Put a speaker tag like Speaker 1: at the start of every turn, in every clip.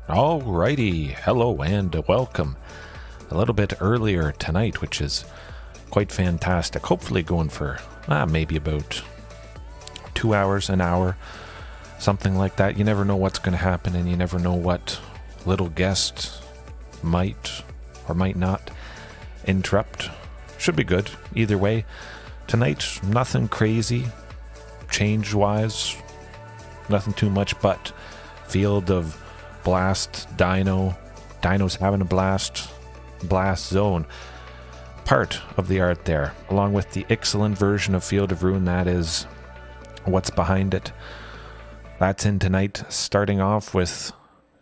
Speaker 1: Alrighty, hello and welcome. A little bit earlier tonight, which is quite fantastic. Hopefully going for maybe about 2 hours, an hour, something like that. You never know what's going to happen, and you never know what little guest might or might not interrupt. Should be good either way. Tonight, nothing crazy, change-wise, nothing too much, but field of blast, dinos having a blast zone. Part of the art there, along with the excellent version of Field of Ruin, that is what's behind it. That's in tonight, starting off with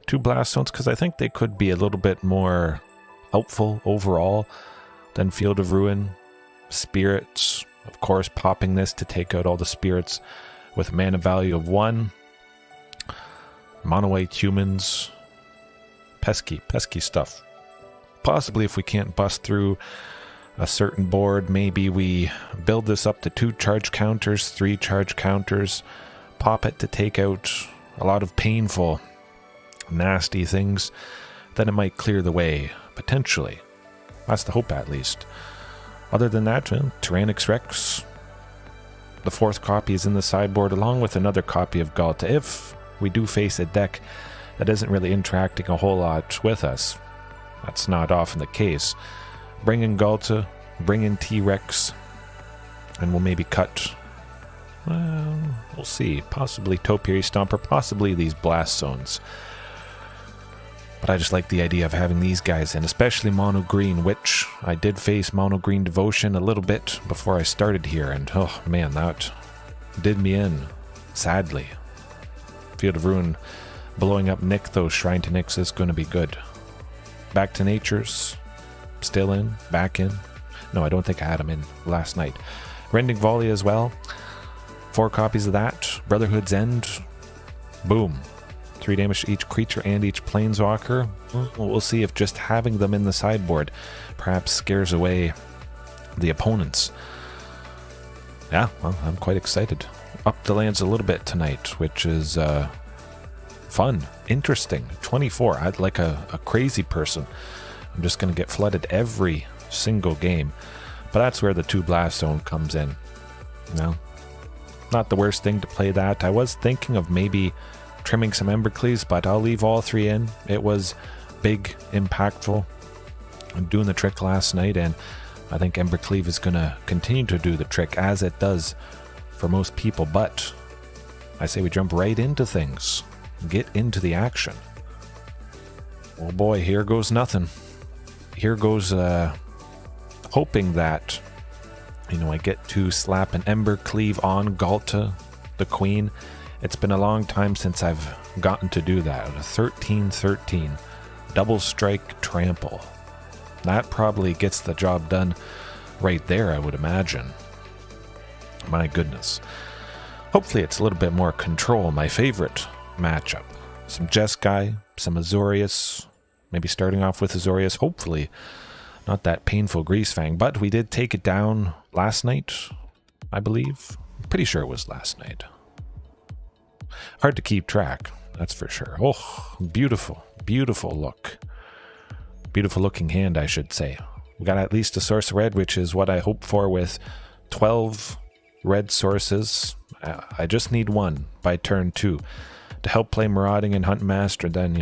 Speaker 1: 2 blast zones, because I think they could be a little bit more helpful overall than Field of Ruin. Spirits, of course, popping this to take out all the spirits with a mana value of 1. Mono white humans, pesky stuff. Possibly if we can't bust through a certain board, maybe we build this up to 2 charge counters, 3 charge counters, pop it to take out a lot of painful, nasty things, then it might clear the way, potentially. That's the hope, at least. Other than that, Tyrannix Rex, the 4th copy is in the sideboard, along with another copy of Galta. If we do face a deck that isn't really interacting a whole lot with us, that's not often the case. Bring in Galta, bring in T-Rex, and we'll maybe cut, we'll see, possibly Topiary Stomper, possibly these blast zones. But I just like the idea of having these guys in, especially Mono Green, which I did face Mono Green Devotion a little bit before I started here, and oh man, that did me in, sadly. Field of Ruin blowing up Nykthos Shrine to Nyx is going to be good. Back to Nature's still in, back in. No, I don't think I had him in last night. Rending Volley as well. 4 copies of that. Brotherhood's End. Boom. 3 damage to each creature and each planeswalker. We'll see if just having them in the sideboard perhaps scares away the opponents. Yeah, well, I'm quite excited. Up the lands a little bit tonight, which is fun, interesting. 24, I'd like a crazy person. I'm just going to get flooded every single game. But that's where the 2 blast zone comes in. No, not the worst thing to play that. I was thinking of maybe trimming some Embercleaves, but I'll leave all 3 in. It was big, impactful. I'm doing the trick last night, and I think Embercleave is going to continue to do the trick, as it does for most people. But I say we jump right into things. Get into the action. Oh boy, here goes nothing. Here goes hoping that, I get to slap an Embercleave on Galta, the Queen. It's been a long time since I've gotten to do that. A 13-13 double strike trample. That probably gets the job done right there, I would imagine. My goodness. Hopefully it's a little bit more control, my favorite matchup. Some Jeskai, some Azorius, maybe starting off with Azorius, hopefully not that painful Greasefang, but we did take it down last night, I believe. I'm pretty sure it was last night. Hard to keep track, that's for sure. Oh, beautiful look. Beautiful looking hand, I should say. We got at least a source of red, which is what I hope for with 12 red sources. I just need 1 by turn 2 to help play Marauding and Hunt Master. Then,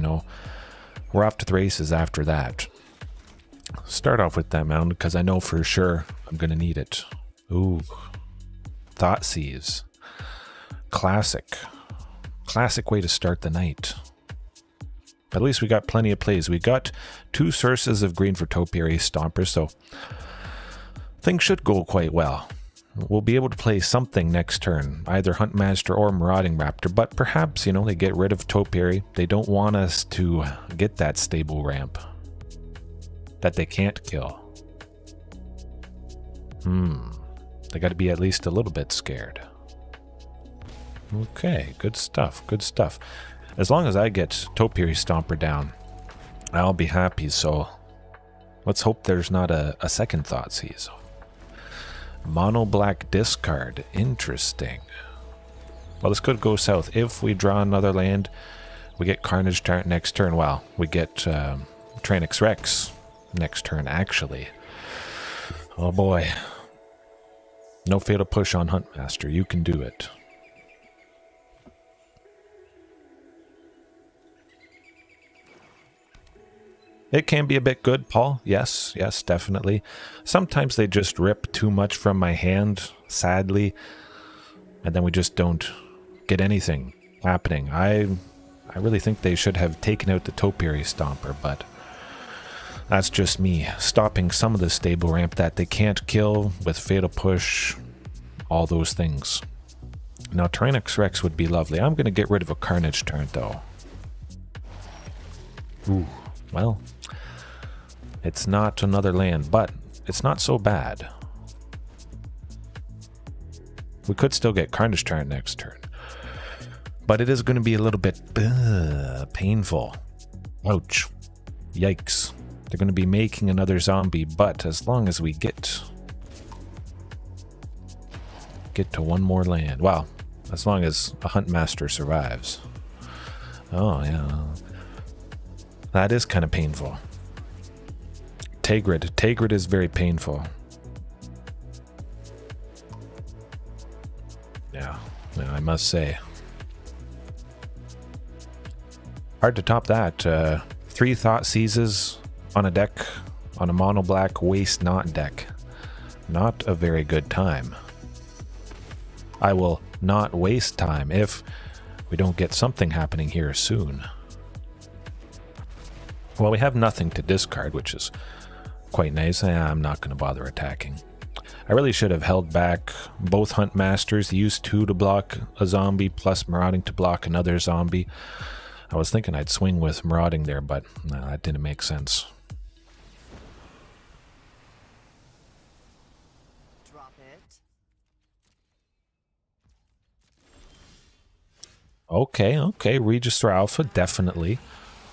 Speaker 1: we're off to the races after that. Start off with that mound, because I know for sure I'm going to need it. Ooh. Thoughtseize. Classic way to start the night. At least we got plenty of plays. We got 2 sources of green for Topiary Stomper, so things should go quite well. We'll be able to play something next turn, either Hunt Master or Marauding Raptor, but perhaps, they get rid of Topiary. They don't want us to get that stable ramp that they can't kill. They got to be at least a little bit scared. Okay, good stuff. As long as I get Topiary Stomper down, I'll be happy, so let's hope there's not a second Thoughtseize. Mono black discard. Interesting. Well, this could go south. If we draw another land, We get Carnage next turn. Well, we get Tranix Rex next turn, actually. Oh boy. No fatal push on Huntmaster. You can do it. It can be a bit good, Paul. Yes, yes, definitely. Sometimes they just rip too much from my hand, sadly. And then we just don't get anything happening. I really think they should have taken out the Topiary Stomper, but that's just me stopping some of the stable ramp that they can't kill with Fatal Push, all those things. Now, Tranix Rex would be lovely. I'm going to get rid of a Carnage turn, though. Ooh, well, it's not another land, but it's not so bad. We could still get Carnage turn next turn. But it is going to be a little bit painful. Ouch. Yikes. They're going to be making another zombie, but as long as we get to one more land. Well, as long as a Huntmaster survives. Oh, yeah. That is kind of painful. Tagrid. Tagrid is very painful. Yeah, I must say. Hard to top that. 3 Thought Seizes on a deck, on a mono black waste not deck. Not a very good time. I will not waste time if we don't get something happening here soon. Well, we have nothing to discard, which is quite nice. I'm not going to bother attacking. I really should have held back both Huntmasters, used 2 to block a zombie, plus Marauding to block another zombie. I was thinking I'd swing with Marauding there, but no, that didn't make sense.
Speaker 2: Drop it.
Speaker 1: Okay, Register Alpha definitely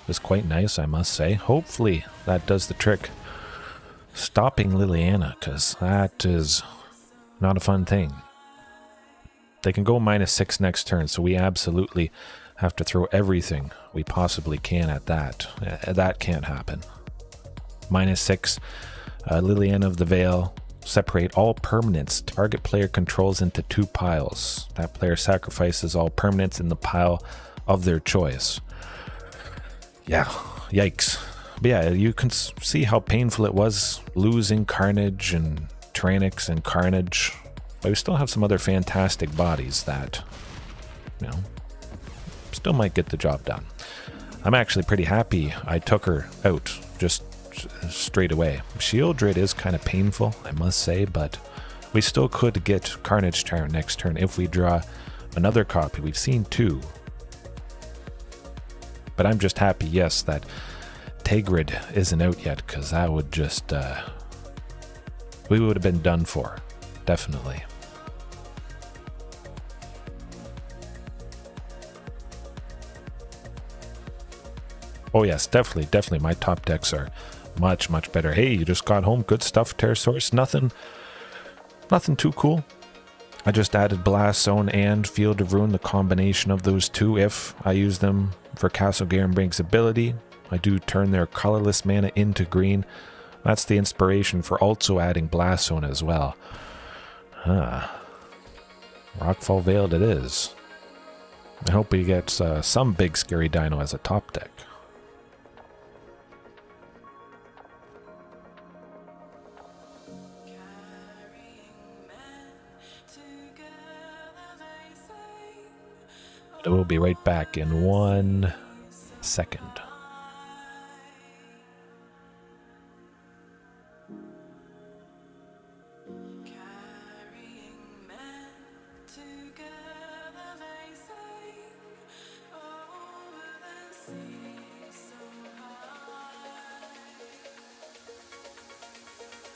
Speaker 1: is quite nice, I must say. Hopefully that does the trick. Stopping Liliana, because that is not a fun thing. They can go -6 next turn, so we absolutely have to throw everything we possibly can at that. That can't happen. -6, Liliana of the Veil. Separate all permanents target player controls into 2 piles. That player sacrifices all permanents in the pile of their choice. Yeah, yikes. But yeah, you can see how painful it was losing Carnage and Tranix and Carnage. But we still have some other fantastic bodies that, you know, still might get the job done. I'm actually pretty happy I took her out just straight away. Shieldred is kind of painful, I must say, but we still could get Carnage turn next turn if we draw another copy. We've seen 2. But I'm just happy, yes, that Tagrid isn't out yet, because that would just, we would have been done for, definitely. Oh yes, definitely. My top decks are much, much better. Hey, you just got home. Good stuff, Pterosaurus. Nothing too cool. I just added Blast Zone and Field of Ruin, the combination of those 2. If I use them for Castle Garenbrig's ability, I do turn their colorless mana into green. That's the inspiration for also adding Blast Zone as well. Rockfall Veiled it is. I hope we get some big scary dino as a top deck. I will be right back in 1 second.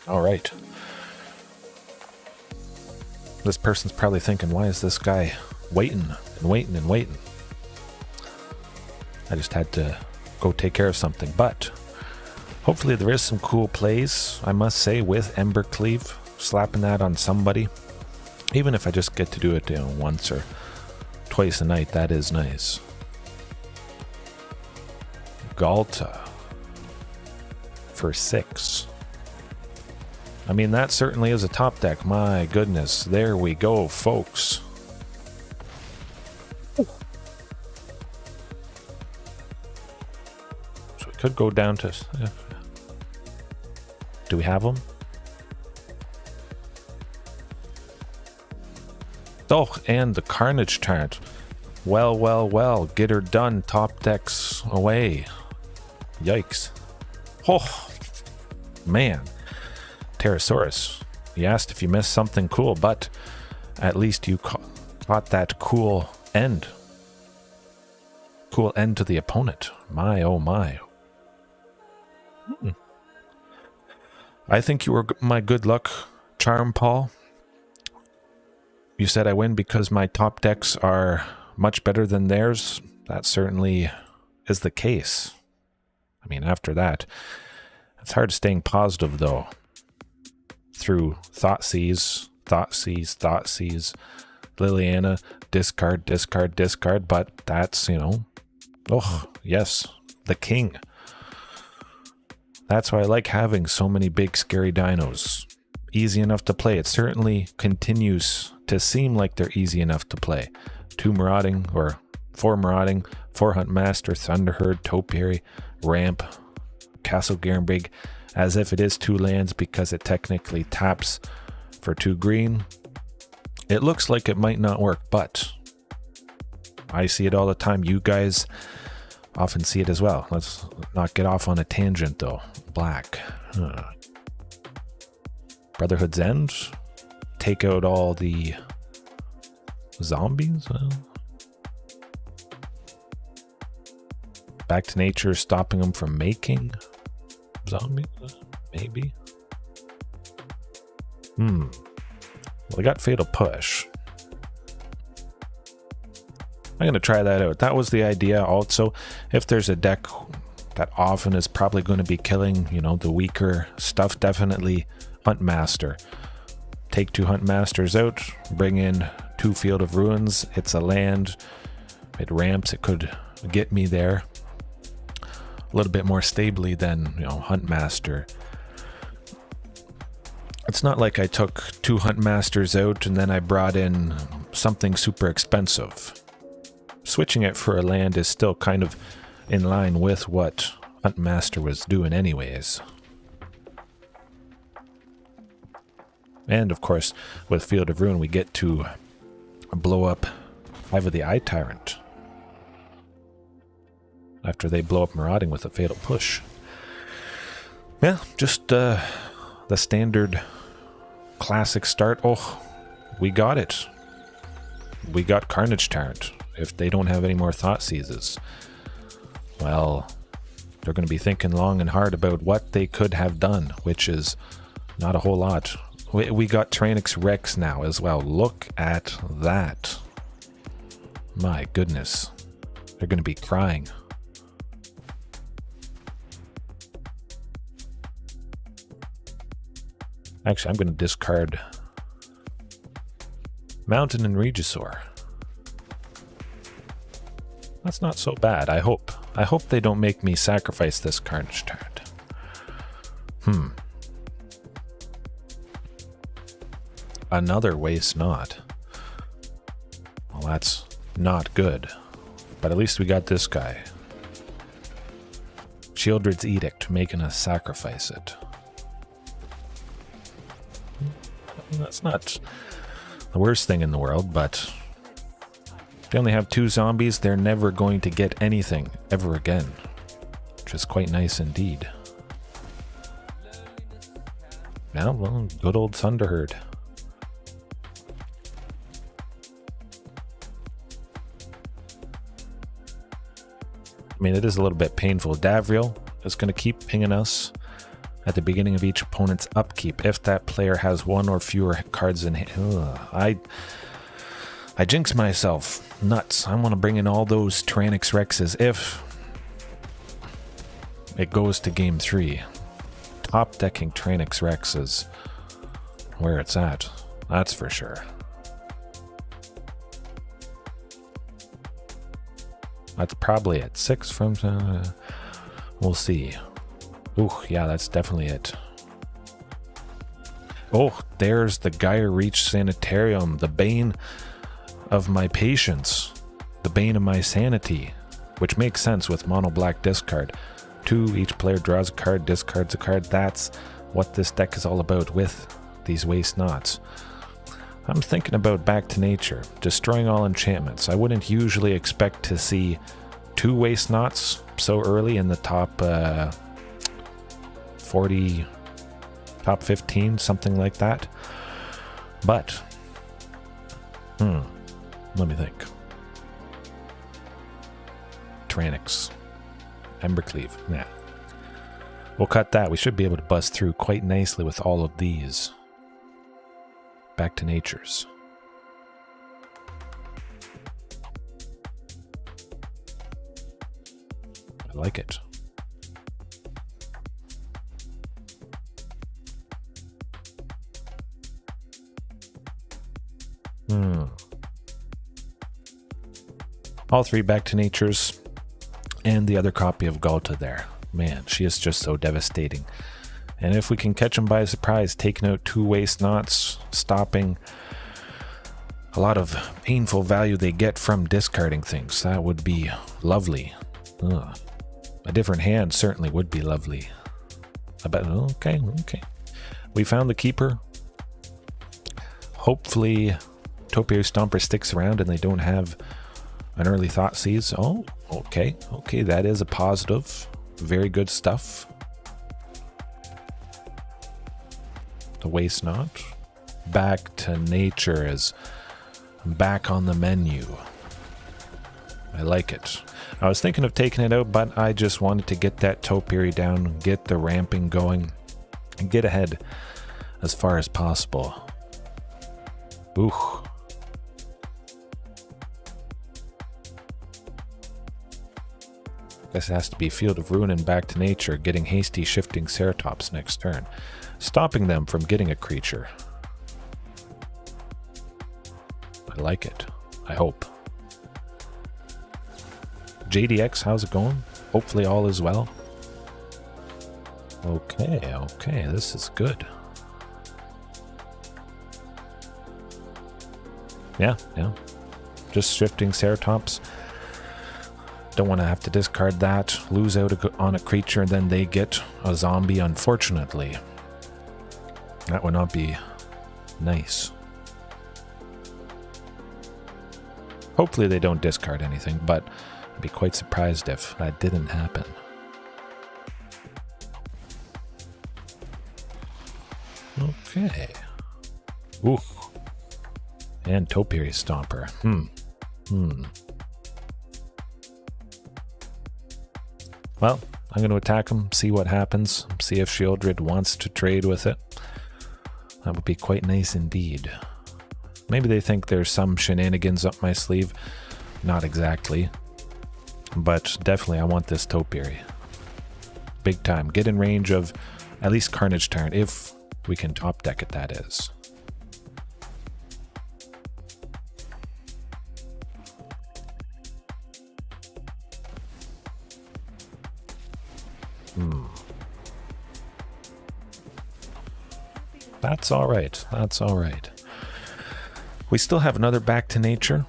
Speaker 1: All right. This person's probably thinking, why is this guy waiting and waiting? I just had to go take care of something, but hopefully there is some cool plays, I must say, with Embercleave, slapping that on somebody. Even if I just get to do it, once or twice a night, that is nice. Galta for 6. I mean, that certainly is a top deck. My goodness. There we go, folks. So we could go down to... do we have them? Oh, and the Carnage chart. Well. Get her done. Top decks away. Yikes. Oh, man. Pterosaurus. He asked if you missed something cool, but at least you caught that cool end. Cool end to the opponent. My, oh my. I think you were my good luck charm, Paul. You said I win because my top decks are much better than theirs. That certainly is the case. I mean, after that, it's hard staying positive, though. Through Thoughtseize, Liliana, discard, but that's, you know, oh, yes, the king. That's why I like having so many big, scary dinos. Easy enough to play. It certainly continues to seem like they're easy enough to play. 2 marauding, or 4 marauding, 4 hunt master, thunderherd, topiary, ramp, Castle Garenbrig, as if it is 2 lands because it technically taps for 2 green. It looks like it might not work, but I see it all the time. You guys often see it as well. Let's not get off on a tangent, though. Black. Brotherhood's End. Take out all the zombies. Back to nature, stopping them from making zombies, maybe. Well, I got Fatal Push. I'm going to try that out. That was the idea. Also, if there's a deck that often is probably going to be killing, you know, the weaker stuff, definitely Hunt Master. Take 2 Hunt Masters out, bring in 2 Field of Ruins. It's a land. It ramps. It could get me there a little bit more stably than, you know, Hunt Master. It's not like I took 2 Hunt Masters out and then I brought in something super expensive. Switching it for a land is still kind of in line with what Hunt Master was doing anyways. And of course, with Field of Ruin, we get to blow up Hive of the Eye Tyrant after they blow up Marauding with a Fatal Push. Yeah, just the standard classic start. Oh, we got it. We got Carnage Tyrant. If they don't have any more Thoughtseizes, well, they're going to be thinking long and hard about what they could have done, which is not a whole lot. We got Tyrannix Rex now as well. Look at that. My goodness. They're going to be crying. Actually, I'm going to discard Mountain and Regisaur. That's not so bad, I hope. I hope they don't make me sacrifice this Carnage Tyrant. Another Waste Not. Well, that's not good. But at least we got this guy. Shieldred's Edict, making us sacrifice it. That's not the worst thing in the world, but if they only have 2 zombies, they're never going to get anything ever again, which is quite nice indeed. Yeah, well, good old Thunderherd. I mean, it is a little bit painful. Davriel is going to keep pinging us at the beginning of each opponent's upkeep if that player has 1 or fewer cards in hand. I jinx myself. Nuts. I want to bring in all those Tyrannix Rexes if it goes to game 3. Top decking Tyrannix Rexes where it's at. That's for sure. That's probably at 6 from... We'll see. Ooh, yeah, that's definitely it. Oh, there's the Gyre Reach Sanitarium, the bane of my patience, the bane of my sanity, which makes sense with mono black discard. 2, each player draws a card, discards a card. That's what this deck is all about with these Waste Knots. I'm thinking about Back to Nature, destroying all enchantments. I wouldn't usually expect to see 2 Waste Knots so early in the top 40, top 15, something like that. But, let me think. Tyrannix. Embercleave. Nah. We'll cut that. We should be able to bust through quite nicely with all of these. Back to Natures. I like it. All 3 Back to Natures and the other copy of Galta there. Man, she is just so devastating. And if we can catch them by surprise, taking out 2 Waste Knots, stopping a lot of painful value they get from discarding things, that would be lovely. A different hand certainly would be lovely. I bet. Okay. We found the keeper. Hopefully Topiary Stomper sticks around and they don't have an early Thoughtseize. Oh, okay, that is a positive. Very good stuff. The Waste Knot. Back to Nature is back on the menu. I like it. I was thinking of taking it out, but I just wanted to get that Topiary down, get the ramping going, and get ahead as far as possible. Ooh. Guess it has to be Field of Ruin and Back to Nature, getting hasty shifting Ceratops next turn, stopping them from getting a creature. I like it. I hope. JDX, how's it going? Hopefully all is well. Okay, this is good. Yeah. Just shifting Ceratops. Don't want to have to discard that, lose out on a creature, and then they get a zombie, unfortunately. That would not be nice. Hopefully they don't discard anything, but I'd be quite surprised if that didn't happen. Okay. Ooh. And Topiary Stomper. Well, I'm going to attack him, see what happens, see if Shieldred wants to trade with it. That would be quite nice indeed. Maybe they think there's some shenanigans up my sleeve. Not exactly. But definitely I want this Topiary. Big time. Get in range of at least Carnage turn, if we can top deck it, that is. That's alright. That's alright. We still have another Back to Nature.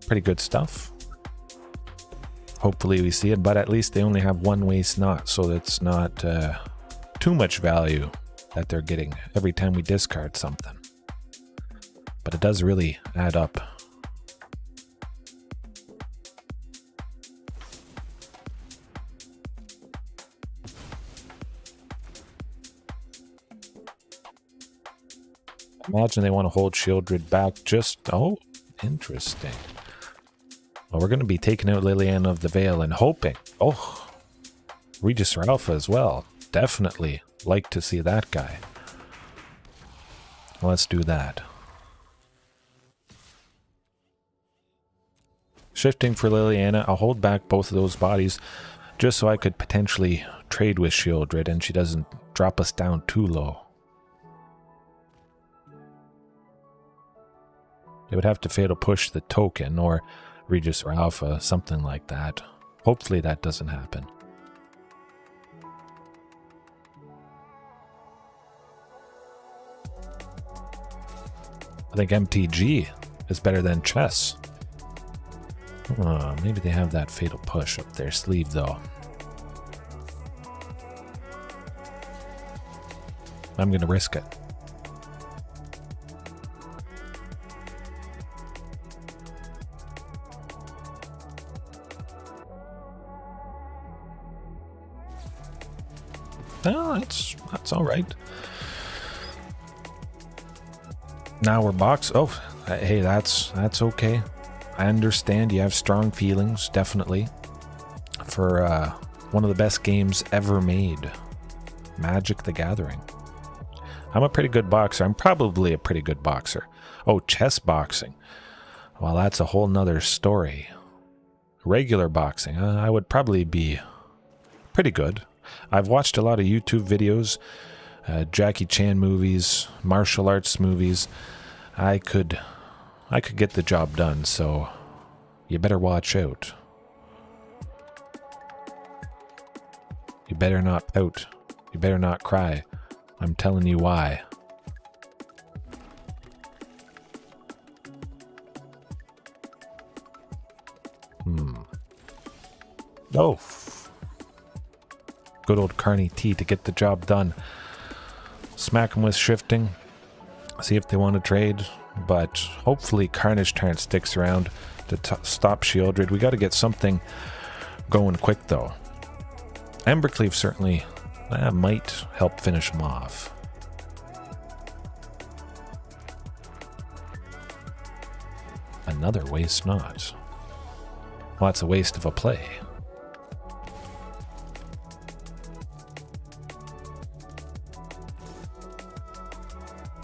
Speaker 1: Pretty good stuff. Hopefully we see it, but at least they only have 1 Waste Knot, so that's not too much value that they're getting every time we discard something. But it does really add up. Imagine they want to hold Shieldred back just... Oh, interesting. Well, we're going to be taking out Liliana of the Veil and hoping... Oh, Regis Alpha as well. Definitely like to see that guy. Let's do that. Shifting for Liliana. I'll hold back both of those bodies just so I could potentially trade with Shieldred and she doesn't drop us down too low. They would have to fatal push the token or Regis or Alpha, something like that. Hopefully that doesn't happen. I think MTG is better than chess. Maybe they have that fatal push up their sleeve, though. I'm going to risk it. No, that's all right. Now we're box. Oh, hey, that's okay. I understand you have strong feelings, definitely, for one of the best games ever made, Magic the Gathering. I'm a pretty good boxer. I'm probably a pretty good boxer. Oh, chess boxing. Well, that's a whole nother story. Regular boxing, I would probably be pretty good. I've watched a lot of YouTube videos, Jackie Chan movies, martial arts movies. I could get the job done, so you better watch out. You better not pout. You better not cry. I'm telling you why. Oh. Good old Carney T to get the job done. Smack him with shifting. See if they want to trade. But hopefully Carnage Tyrant sticks around to stop Shieldred. We got to get something going quick, though. Embercleave certainly might help finish him off. Another waste not. Well, that's a waste of a play.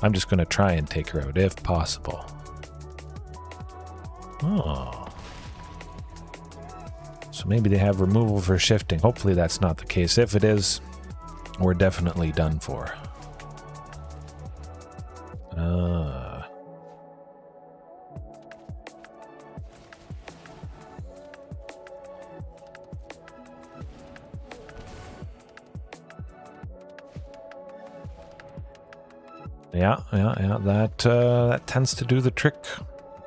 Speaker 1: I'm just going to try and take her out if possible. Oh. So maybe they have removal for shifting. Hopefully that's not the case. If it is, we're definitely done for. Yeah. That tends to do the trick.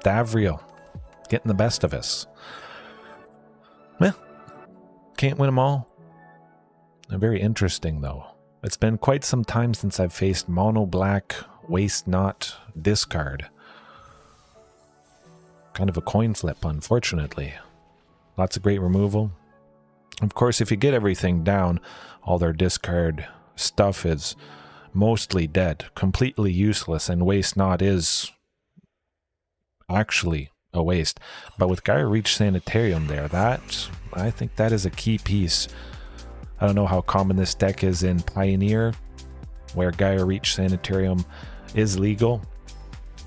Speaker 1: Davriel getting the best of us. Yeah, can't win them all. Very interesting, though. It's been quite some time since I've faced mono black, waste not, discard. Kind of a coin flip, unfortunately. Lots of great removal. Of course, if you get everything down, all their discard stuff is mostly dead, completely useless, and waste not is actually a waste. But with Gaia Reach Sanitarium there, I think that is a key piece. I don't know how common this deck is in Pioneer, where Gaia Reach Sanitarium is legal.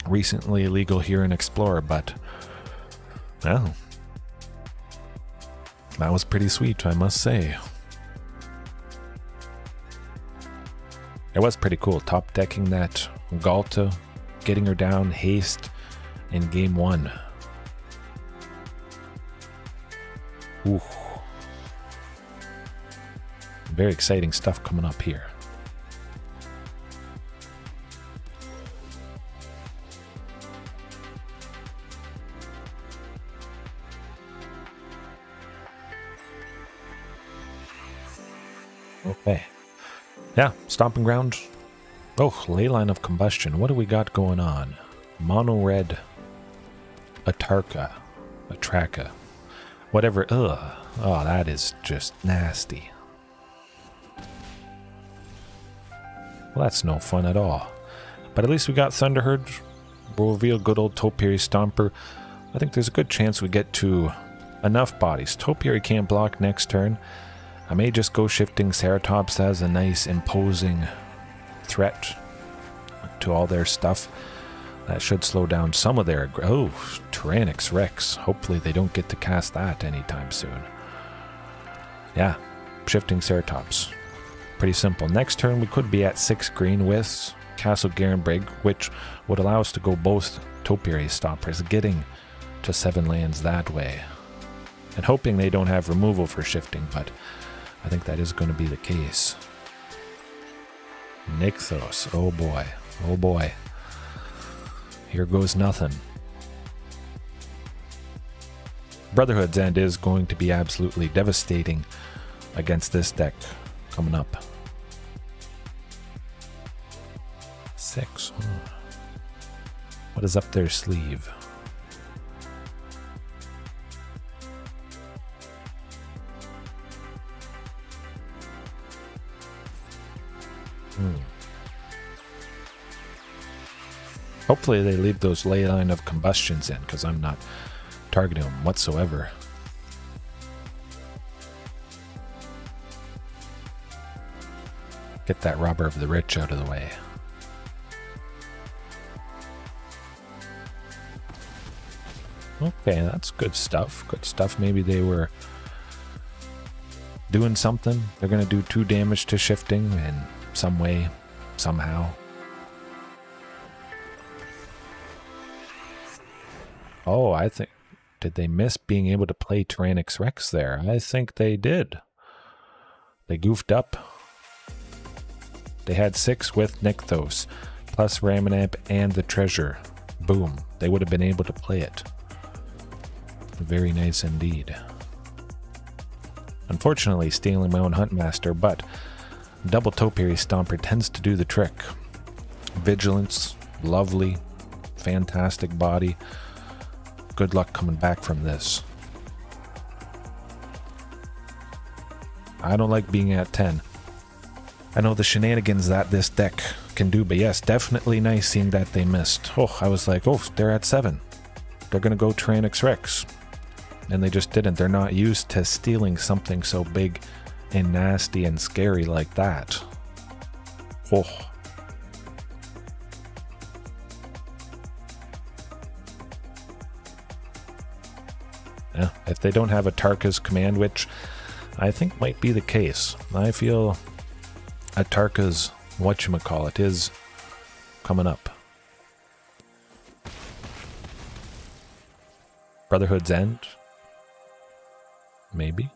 Speaker 1: Recently illegal here in Explorer, but well, that was pretty sweet, I must say. It was pretty cool, top decking that Galta, getting her down, haste in game 1. Ooh. Very exciting stuff coming up here. Okay. Yeah, Stomping Ground. Oh, Leyline of Combustion. What do we got going on? Mono Red. Atraka. Whatever. Ugh. Oh, that is just nasty. Well, that's no fun at all. But at least we got Thunderherd. We'll reveal good old Topiary Stomper. I think there's a good chance we get to enough bodies. Topiary can't block next turn. I may just go shifting Ceratops as a nice imposing threat to all their stuff. That should slow down some of their... Oh, Tyrannix Rex. Hopefully they don't get to cast that anytime soon. Yeah, shifting Ceratops. Pretty simple. Next turn we could be at 6 green with Castle Garenbrig, which would allow us to go both Topiary Stompers, getting to 7 lands that way. And hoping they don't have removal for shifting, but I think that is going to be the case. Nykthos. Oh boy. Oh boy. here goes nothing. Brotherhood's End is going to be absolutely devastating against this deck coming up. 6. What is up their sleeve? Hopefully they leave those ley line of combustions in, because I'm not targeting them whatsoever. Get that robber of the rich out of the way. Okay, that's good stuff. Good stuff. Maybe they were doing something. They're going to do 2 damage to shifting in some way, somehow. Oh, I think... Did they miss being able to play Tyrannix Rex there? I think they did. They goofed up. They had 6 with Nykthos, plus Ramanamp and the treasure. Boom. They would have been able to play it. Very nice indeed. Unfortunately, stealing my own Huntmaster, but double Topiary Stomper tends to do the trick. Vigilance, lovely, fantastic body. Good luck coming back from this. I don't like being at 10. I know the shenanigans that this deck can do, but yes, definitely nice seeing that they missed. Oh, I was like, oh, they're at 7. They're going to go Tyrannix Rex. And they just didn't. They're not used to stealing something so big and nasty and scary like that. Oh. Yeah, if they don't have a Tarka's command, which I think might be the case. I feel a Tarka's whatchamacallit is coming up. Brotherhood's End? Maybe.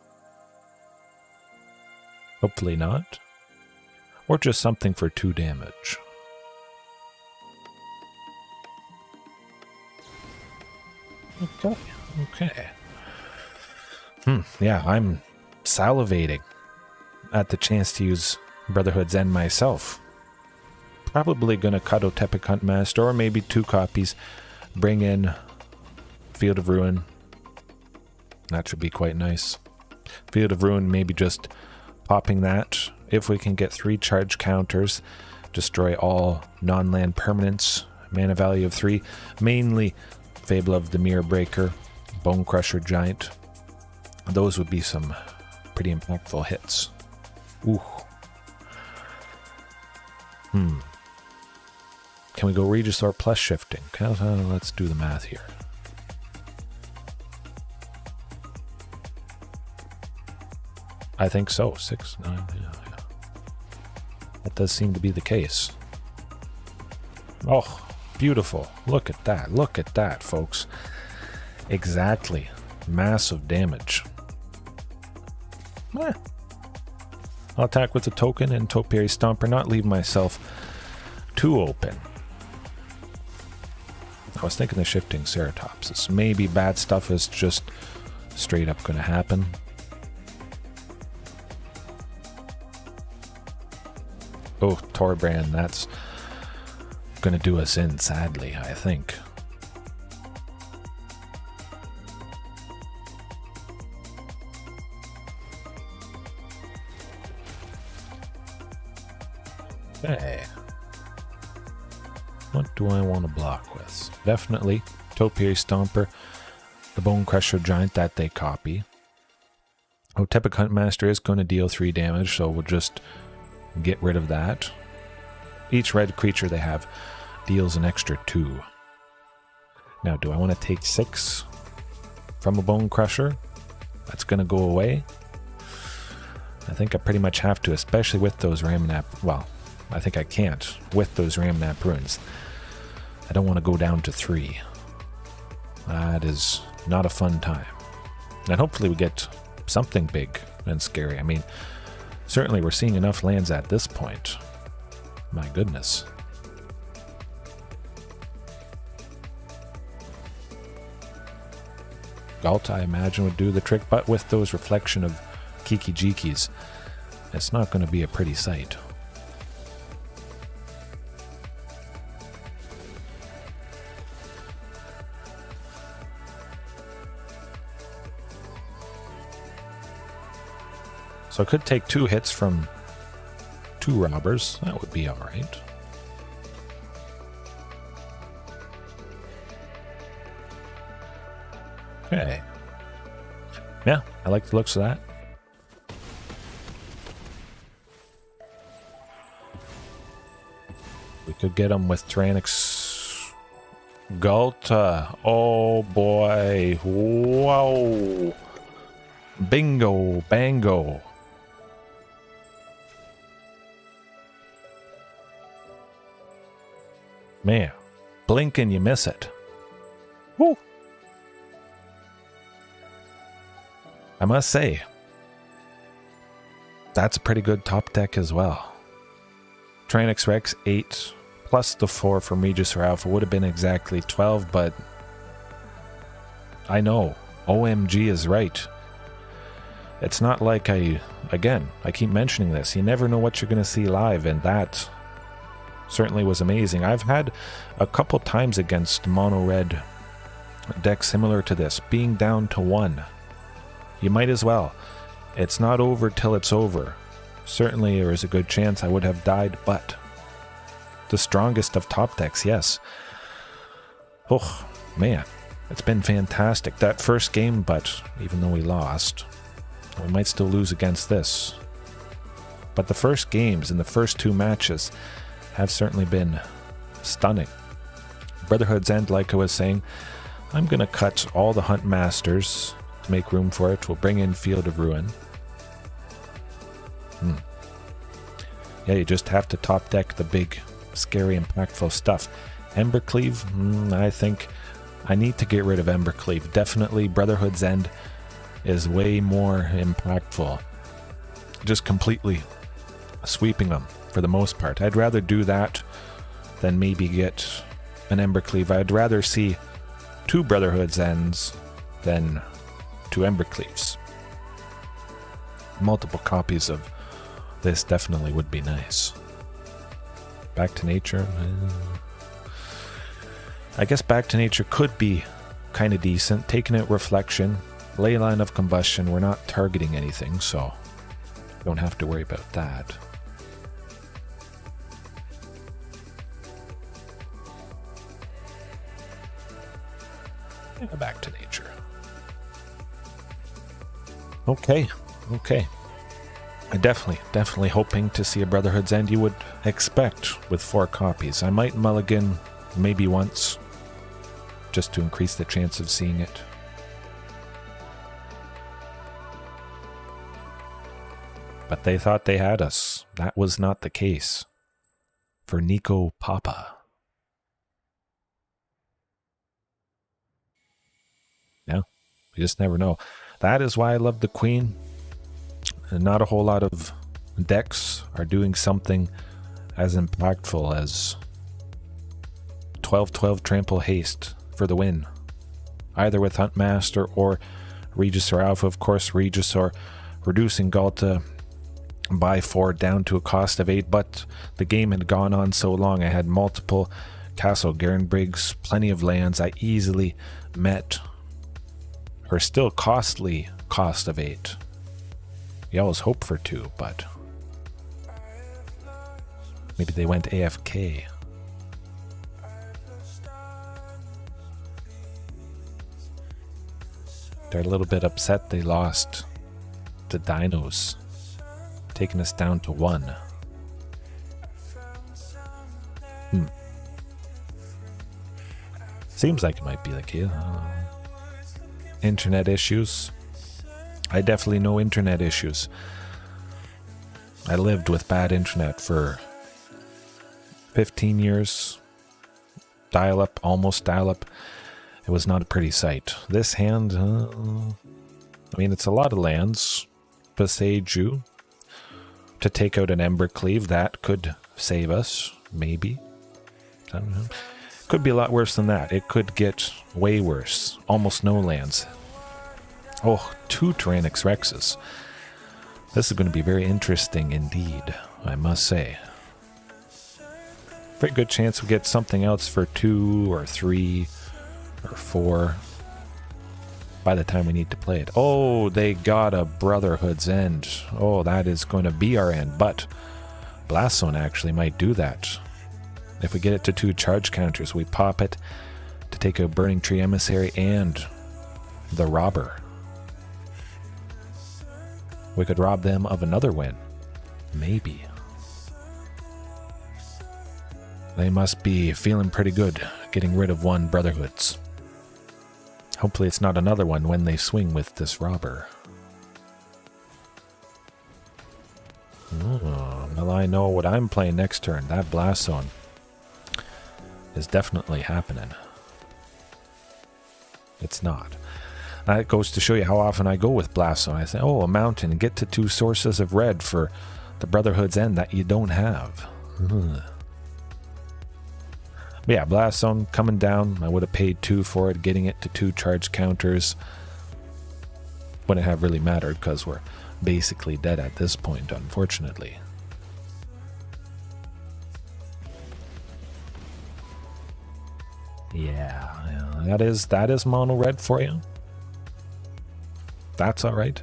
Speaker 1: Hopefully not. Or just something for 2 damage. Okay, okay. Yeah, I'm salivating at the chance to use Brotherhood's End myself. Probably gonna cut Otepic Huntmaster, or maybe 2 copies. Bring in Field of Ruin. That should be quite nice. Field of Ruin, maybe just popping that. If we can get 3 charge counters, destroy all non-land permanents, mana value of 3. Mainly Fable of Dimir Breaker, Bone Crusher Giant. Those would be some pretty impactful hits. Ooh. Can we go Regisaur plus shifting? Let's do the math here. I think so. 6, 9, yeah. That does seem to be the case. Oh, beautiful. Look at that. Look at that, folks. Exactly. Massive damage. I'll attack with a token and Topiary Stomper, not leave myself too open. I was thinking of shifting Ceratopsis. Maybe bad stuff is just straight up going to happen. Oh, Torbrand, that's going to do us in, sadly, I think. Okay. What do I want to block with? Definitely Topiary Stomper, the Bone Crusher Giant that they copy. Otepic Huntmaster is going to deal 3 damage, so we'll just get rid of that. Each red creature they have deals an extra 2. Now, do I want to take 6 from a Bone Crusher? That's going to go away. I think I pretty much have to, especially with those Ramanap. Well, I think I can't with those Ramanap runes. I don't want to go down to 3. That is not a fun time. And hopefully we get something big and scary. I mean, certainly we're seeing enough lands at this point. My goodness. Galt, I imagine, would do the trick, but with those reflection of Kiki Jikis, it's not going to be a pretty sight. So I could take 2 hits from 2 robbers. That would be alright. Okay. Yeah, I like the looks of that. We could get him with Tyrannix Gulta. Oh boy. Whoa. Bingo. Bango. Man, blink and you miss it. Woo. I must say, that's a pretty good top deck as well. Tyrannix Rex 8 plus the 4 from Regis or Alpha would have been exactly 12, but I know, OMG is right. It's not like I keep mentioning this, you never know what you're going to see live, and that certainly was amazing. I've had a couple times against mono red decks similar to this, being down to 1. You might as well. It's not over till it's over. Certainly there is a good chance I would have died, but the strongest of top decks, yes. Oh, man. It's been fantastic. That first game, but even though we lost, we might still lose against this. But the first games and the first 2 matches have certainly been stunning. Brotherhood's End, like I was saying, I'm going to cut all the Hunt Masters to make room for it. We'll bring in Field of Ruin. Yeah, you just have to top deck the big, scary, impactful stuff. Embercleave, I think I need to get rid of Embercleave. Definitely Brotherhood's End is way more impactful. Just completely sweeping them for the most part. I'd rather do that than maybe get an Embercleave. I'd rather see 2 Brotherhood's Ends than 2 Embercleaves. Multiple copies of this definitely would be nice. Back to Nature. I guess Back to Nature could be kind of decent. Taking it Reflection. Leyline of Combustion. We're not targeting anything, so don't have to worry about that. Back to Nature. Okay. I definitely hoping to see a Brotherhood's End you would expect with 4 copies. I might mulligan maybe once, just to increase the chance of seeing it. But they thought they had us. That was not the case. For Nico Papa. Yeah, you just never know. That is why I love the Queen. And not a whole lot of decks are doing something as impactful as 12-12 Trample Haste for the win. Either with Huntmaster or Regis or Alpha. Of course, Regis or reducing Galta by 4 down to a cost of 8, but the game had gone on so long. I had multiple Castle Garenbrigs, plenty of lands. I easily met her still costly cost of 8. You always hope for 2, but maybe they went AFK. They're a little bit upset they lost to Dinos, taking us down to 1. Seems like it might be the case. Internet issues. I definitely know internet issues. I lived with bad internet for 15 years. Dial-up, almost dial-up. It was not a pretty sight. This hand, I mean, it's a lot of lands. Beseiju. To take out an Embercleave, that could save us, maybe. I don't know. Could be a lot worse than that. It could get way worse. Almost no lands. Oh, 2 Tyrannix Rexes. This is going to be very interesting indeed, I must say. Very good chance we get something else for 2 or 3 or 4 by the time we need to play it. Oh, they got a Brotherhood's End. Oh, that is going to be our end, but Blast Zone actually might do that. If we get it to 2 charge counters, we pop it to take out Burning Tree Emissary and the Robber. We could rob them of another win. Maybe. They must be feeling pretty good getting rid of 1 Brotherhoods. Hopefully it's not another one when they swing with this Robber. Oh, well, I know what I'm playing next turn. That Blast Zone is definitely happening. It's not. That goes to show you how often I go with Blast Zone. I say, oh, a mountain, get to 2 sources of red for the Brotherhood's End that you don't have. But yeah, Blast Zone coming down. I would have paid 2 for it, getting it to 2 charge counters. Wouldn't have really mattered because we're basically dead at this point, unfortunately. Yeah, that is mono red for you. That's all right.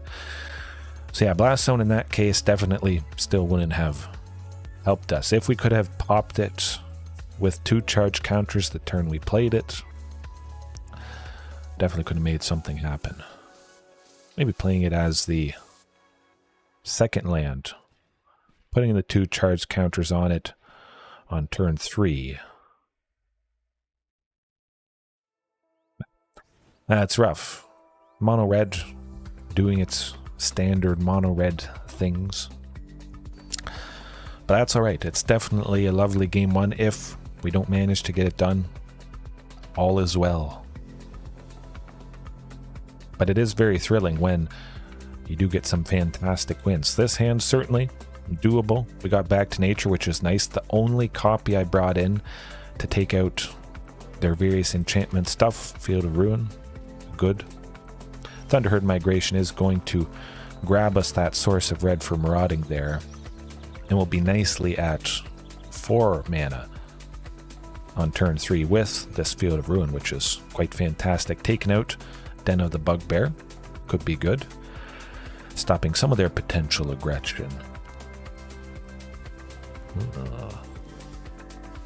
Speaker 1: So yeah, Blast Zone in that case definitely still wouldn't have helped us. If we could have popped it with 2 charge counters the turn we played it, definitely could have made something happen. Maybe playing it as the second land, putting the 2 charge counters on it on turn 3. That's rough. Mono red doing its standard mono red things. But that's alright. It's definitely a lovely game 1. If we don't manage to get it done, all is well. But it is very thrilling when you do get some fantastic wins. This hand certainly doable. We got Back to Nature, which is nice. The only copy I brought in to take out their various enchantment stuff. Field of Ruin, good. Thunderherd Migration is going to grab us that source of red for marauding there, and we'll be nicely at 4 mana on turn 3 with this Field of Ruin, which is quite fantastic. Taking out Den of the Bugbear could be good, stopping some of their potential aggression.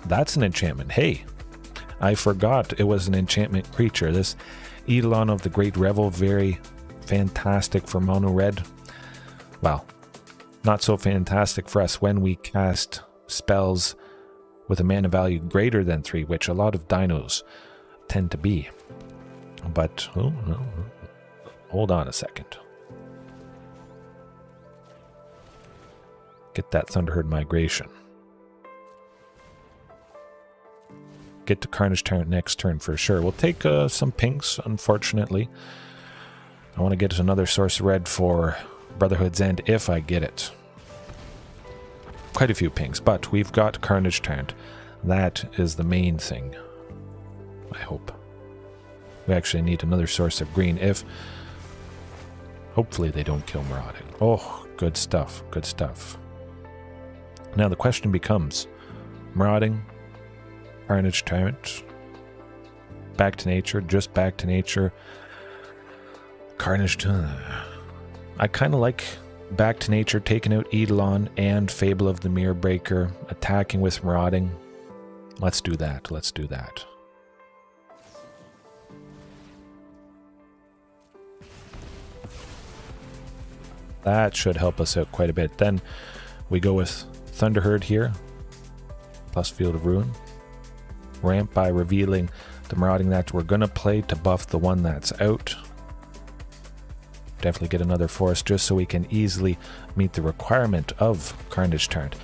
Speaker 1: That's an enchantment. Hey, I forgot it was an enchantment creature. This Eidolon of the Great Revel, very fantastic for mono red. Well, not so fantastic for us when we cast spells with a mana value greater than 3, which a lot of dinos tend to be. But, oh, no. Hold on a second. Get that Thunderherd Migration. Get to Carnage Tyrant next turn for sure. We'll take some pinks, unfortunately. I want to get another source of red for Brotherhood's End if I get it. Quite a few pinks, but we've got Carnage Tyrant. That is the main thing, I hope. We actually need another source of green if... Hopefully they don't kill Marauding. Oh, good stuff, good stuff. Now the question becomes, Marauding, Carnage Tyrant, Back to Nature, just Back to Nature, Carnage Tyrant. I kind of like Back to Nature, taking out Eidolon and Fable of the Mirror Breaker, attacking with Marauding. Let's do that, let's do that. That should help us out quite a bit. Then we go with Thunderherd here, plus Field of Ruin. Ramp by revealing the Marauding that we're going to play to buff the one that's out. Definitely get another forest just so we can easily meet the requirement of Carnage Tyrant.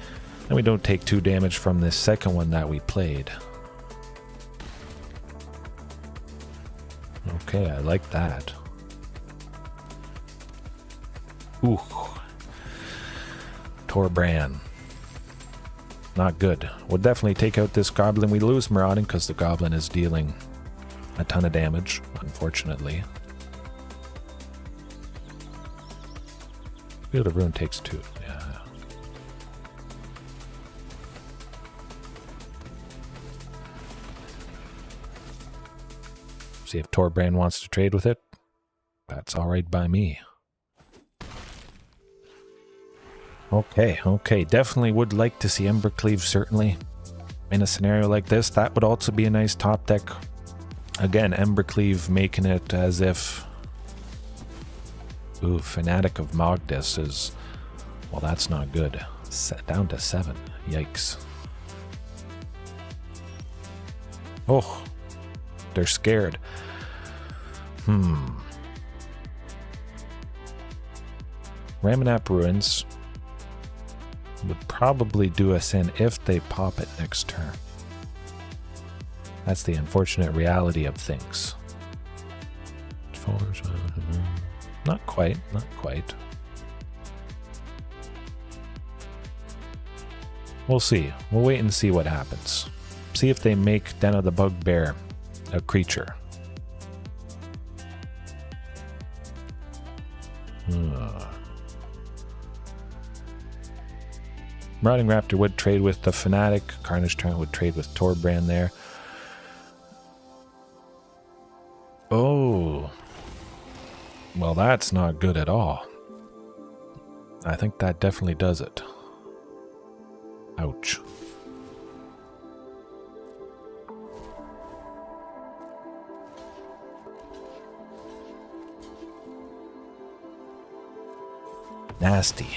Speaker 1: And we don't take 2 damage from this second one that we played. Okay, I like that. Ooh. Torbran. Not good. We'll definitely take out this Goblin. We lose Marauding because the Goblin is dealing a ton of damage, unfortunately. Field of Ruin takes 2. Yeah. See if Torbrand wants to trade with it. That's alright by me. Okay. Definitely would like to see Embercleave, certainly. In a scenario like this, that would also be a nice top deck. Again, Embercleave making it as if... Ooh, Fanatic of Mogdus is... Well, that's not good. Down to 7. Yikes. Oh, they're scared. Ramanap Ruins would probably do us in if they pop it next turn. That's the unfortunate reality of things. Not quite. We'll see. We'll wait and see what happens. See if they make Den of the Bugbear a creature. Marauding Raptor would trade with the Fanatic. Carnage Tyrant would trade with Torbrand there. Oh. Well, that's not good at all. I think that definitely does it. Ouch. Nasty.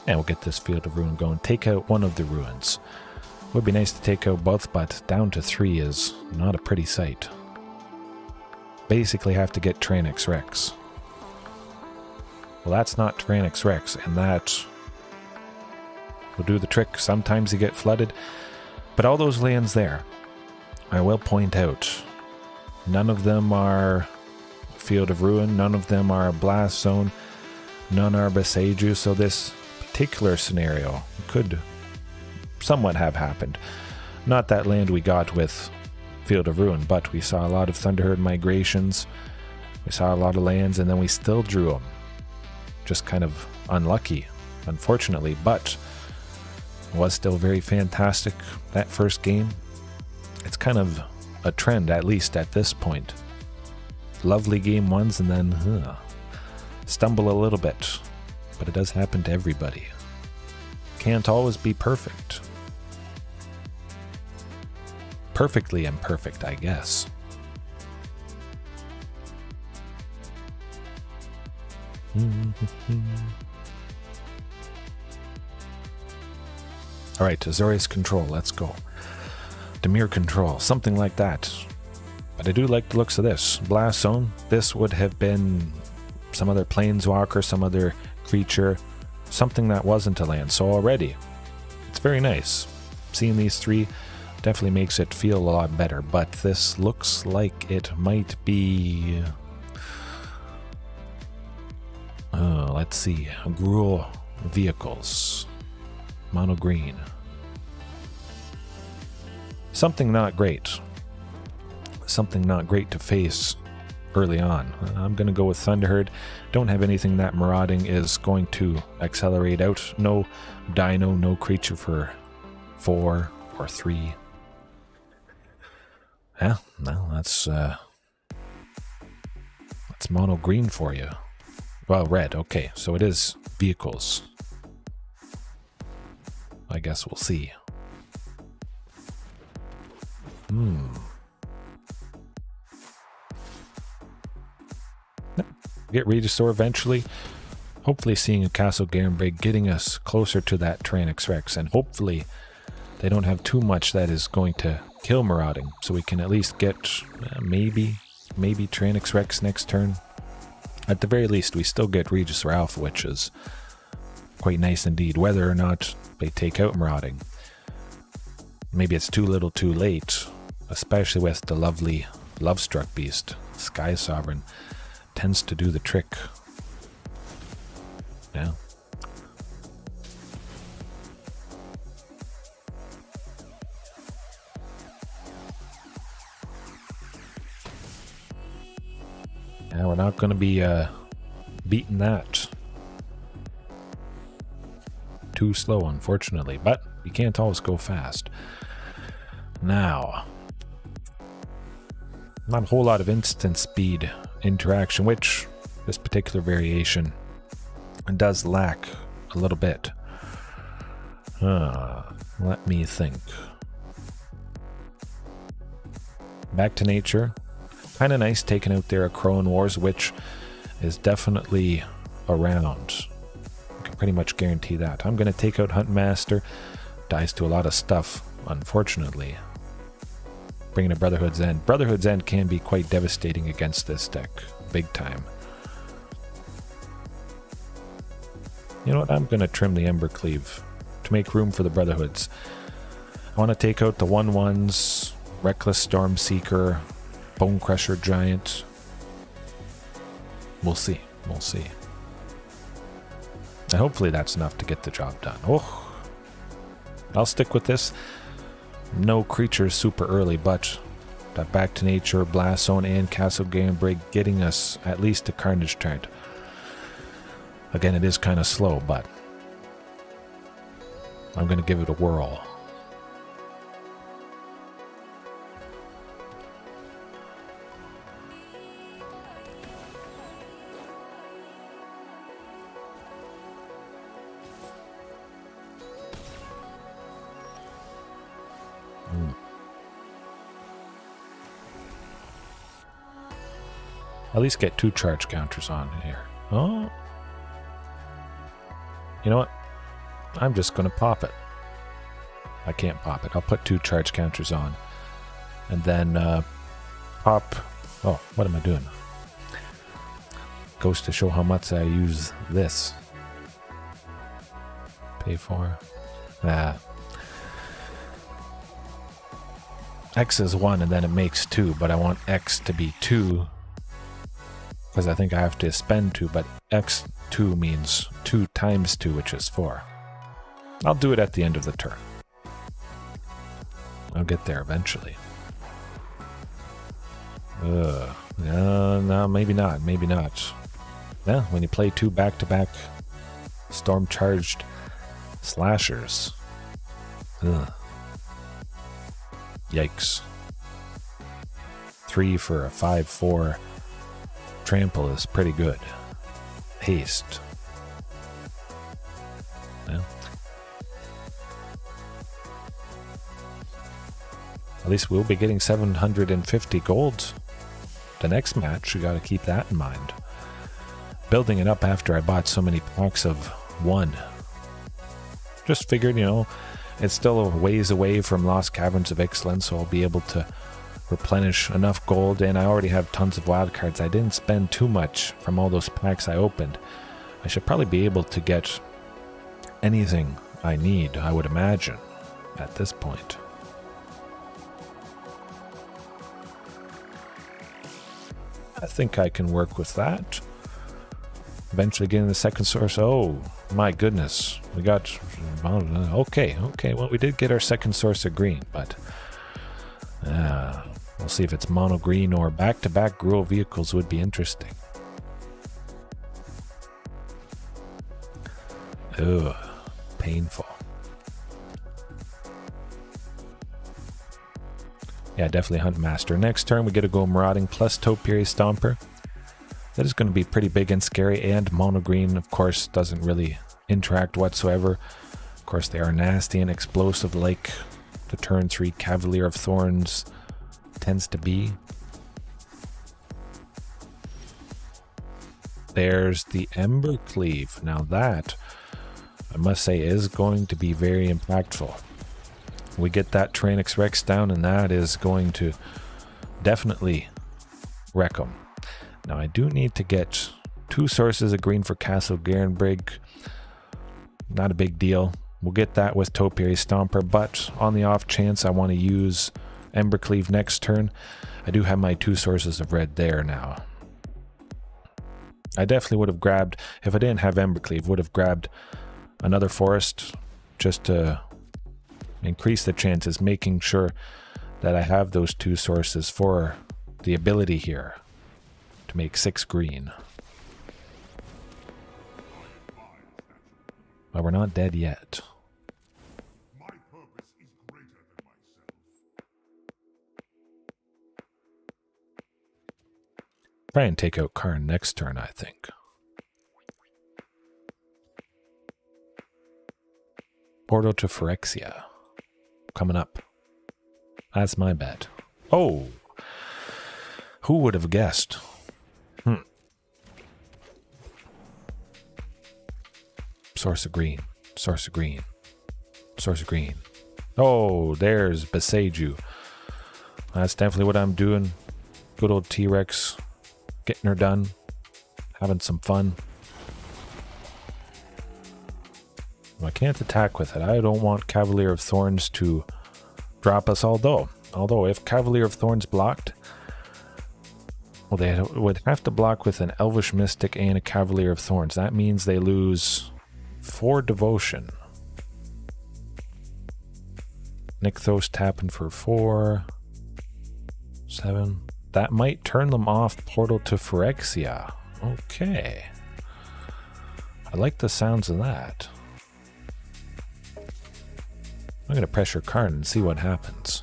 Speaker 1: And we'll get this Field of Ruin going. Take out one of the ruins. Would be nice to take out both, but down to 3 is not a pretty sight. Basically have to get Tyrannox Rex. Well, that's not Tyrannox Rex, and that will do the trick. Sometimes you get flooded, but all those lands there, I will point out, none of them are Field of Ruin, none of them are Blast Zone, none are Beseiju, so this particular scenario could somewhat have happened. Not that land we got with Field of Ruin, but we saw a lot of Thunderherd migrations, we saw a lot of lands, and then we still drew them. Just kind of unlucky, unfortunately, but it was still very fantastic that first game. It's kind of a trend, at least at this point. Lovely game ones, and then stumble a little bit. But it does happen to everybody. Can't always be perfect. Perfectly imperfect, I guess. Alright, Azorius Control, let's go. Dimir Control, something like that. But I do like the looks of this. Blast Zone, this would have been some other Planeswalker, some other creature, something that wasn't a land. So already, it's very nice. Seeing these 3 definitely makes it feel a lot better, but this looks like it might be... let's see. Gruul Vehicles. Mono green. Something not great. Something not great to face early on. I'm going to go with Thunderherd. Don't have anything that marauding is going to accelerate out. No dino, no creature for 4 or 3. Yeah, well, that's mono green for you. Well, red, okay, so it is vehicles. I guess we'll see. Get Regisaur eventually. Hopefully seeing a Castle Garenbrig getting us closer to that Tyrannox Rex, and hopefully they don't have too much that is going to kill marauding, so we can at least get maybe Tyrannox Rex next turn. At the very least, we still get Regisaur Alpha, which is quite nice indeed, whether or not they take out marauding. Maybe it's too little too late, especially with the lovely Lovestruck Beast. Sky Sovereign tends to do the trick. Yeah. Yeah, we're not going to be beating that. Too slow, unfortunately, but you can't always go fast. Now, not a whole lot of instant speed interaction, which this particular variation does lack a little bit. Let me think. Back to nature. Kind of nice taking out there a Crone Wars, which is definitely around. I can pretty much guarantee that. I'm going to take out Huntmaster. Dies to a lot of stuff, unfortunately. Bringing a Brotherhood's End. Brotherhood's End can be quite devastating against this deck. Big time. You know what? I'm going to trim the Embercleave to make room for the Brotherhoods. I want to take out the 1/1s, Reckless Stormseeker, Bone Crusher Giant. We'll see. We'll see. And hopefully that's enough to get the job done. Oh, I'll stick with this. No creatures super early, but that Back to Nature, Blast Zone, and Castle Garenbrig getting us at least a Carnage turn. Again, it is kind of slow, but I'm going to give it a whirl. At least get 2 charge counters on here. Oh. You know what? I'm just going to pop it. I can't pop it. I'll put 2 charge counters on. And then pop... Oh, what am I doing? Goes to show how much I use this. Pay for... X is 1 and then it makes 2, but I want X to be 2 because I think I have to spend 2, but X2 means 2 times 2, which is 4. I'll do it at the end of the turn. I'll get there eventually. No, maybe not. Maybe not. Yeah, when you play 2 back-to-back storm-charged slashers. Ugh. Yikes. 3 for a 5/4 trample is pretty good. Haste. Well, at least we'll be getting 750 gold the next match. You got to keep that in mind. Building it up after I bought so many packs of 1. Just figured, you know, it's still a ways away from Lost Caverns of Ixalan, so I'll be able to replenish enough gold, and I already have tons of wild cards. I didn't spend too much from all those packs I opened. I should probably be able to get anything I need, I would imagine, at this point. I think I can work with that. Eventually getting the second source. Oh, my goodness. We got... Okay. Well, we did get our second source of green, but... we'll see if it's mono green or back-to-back Gruul Vehicles would be interesting. Ugh. Painful. Yeah, definitely Huntmaster. Next turn, we get to go Marauding plus Topiary Stomper. That is going to be pretty big and scary, and mono green, of course, doesn't really interact whatsoever. Of course, they are nasty and explosive like the turn 3 Cavalier of Thorns tends to be. There's the Embercleave. Now that, I must say, is going to be very impactful. We get that Tyrannix Rex down, and that is going to definitely wreck them. Now I do need to get 2 sources of green for Castle Garenbrig. Not a big deal. We'll get that with Topiary Stomper, but on the off chance I want to use Embercleave next turn, I do have my 2 sources of red there now. I definitely would have grabbed, if I didn't have Embercleave, would have grabbed another forest just to increase the chances, making sure that I have those 2 sources for the ability here to make 6 green. But we're not dead yet. Try and take out Karn next turn, I think. Portal to Phyrexia. Coming up. That's my bet. Oh! Who would have guessed? Source of green. Source of green. Source of green. Oh, there's Beseiju. That's definitely what I'm doing. Good old T-Rex. Getting her done. Having some fun. I can't attack with it. I don't want Cavalier of Thorns to drop us, although if Cavalier of Thorns blocked, well, they would have to block with an Elvish Mystic and a Cavalier of Thorns. That means they lose 4 devotion. Nykthos tapping for 4. 7. That might turn them off Portal to Phyrexia. Okay. I like the sounds of that. I'm going to pressure Karn and see what happens.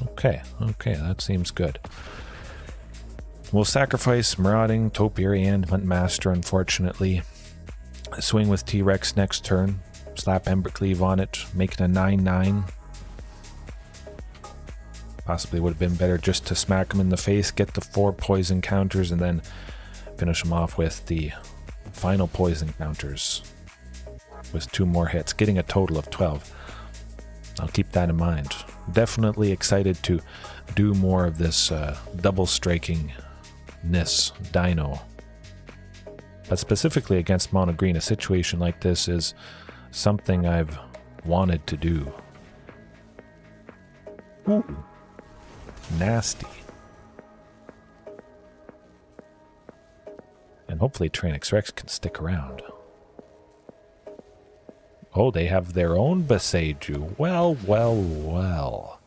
Speaker 1: Okay, that seems good. We'll sacrifice Marauding, Topiary, and Huntmaster, unfortunately. Swing with T-Rex next turn. Slap Embercleave on it, make it a 9/9. Possibly would have been better just to smack him in the face, get the 4 poison counters, and then finish him off with the final poison counters. With 2 more hits, getting a total of 12. I'll keep that in mind. Definitely excited to do more of this double striking Dino. But specifically against mono green, a situation like this is something I've wanted to do. Ooh. Nasty. And hopefully Tyrannosaurus Rex can stick around. Oh, they have their own Beseiju. Well, well, well.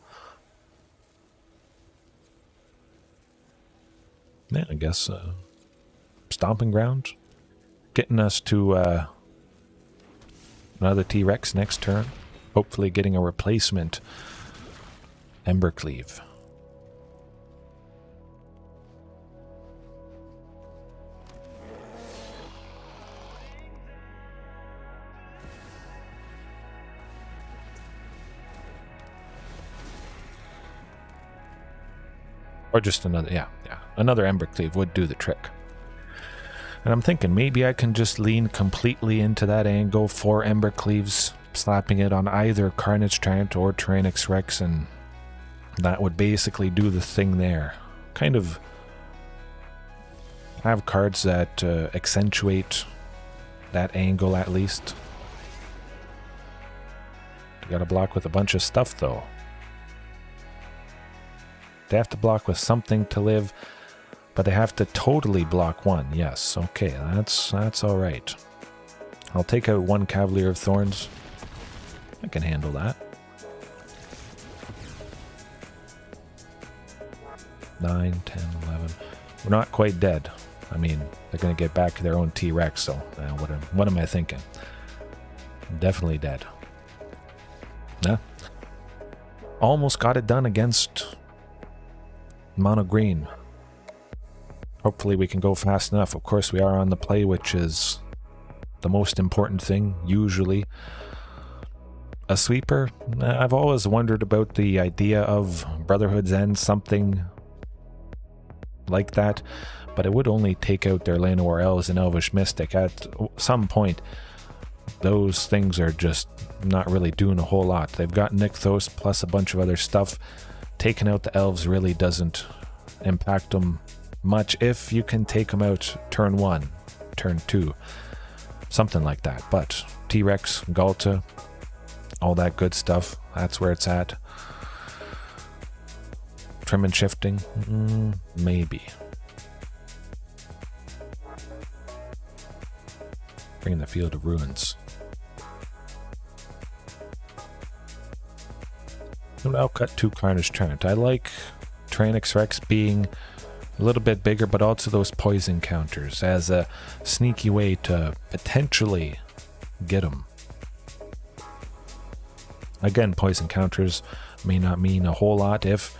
Speaker 1: Yeah, I guess Stomping Ground. Getting us to another T-Rex next turn. Hopefully getting a replacement Embercleave. Or just another, yeah. Another Embercleave would do the trick. And I'm thinking maybe I can just lean completely into that angle, 4 Embercleaves, slapping it on either Carnage Giant or Tyrannosaurus Rex, and that would basically do the thing there. Kind of have cards that accentuate that angle at least. You gotta block with a bunch of stuff though. They have to block with something to live, but they have to totally block 1. Yes, okay, that's all right. I'll take out 1 Cavalier of Thorns. I can handle that. 9, 10, 11. We're not quite dead. I mean, they're going to get back to their own T-Rex, so what am I thinking? I'm definitely dead. Yeah. Almost got it done against mono green. Hopefully we can go fast enough. Of course we are on the play, which is the most important thing, usually. A sweeper? I've always wondered about the idea of Brotherhood's End, something like that, but it would only take out their Llanowar Elves and Elvish Mystic. At some point, those things are just not really doing a whole lot. They've got Nykthos plus a bunch of other stuff. Taking out the elves really doesn't impact them much if you can take them out turn 1, turn 2, something like that. But T-Rex, Galta, all that good stuff, that's where it's at. Trim and shifting? Maybe. Bring in the Field of Ruins. I'll cut 2 Carnage Giant. I like Tyrannix Rex being a little bit bigger, but also those poison counters as a sneaky way to potentially get them. Again, poison counters may not mean a whole lot if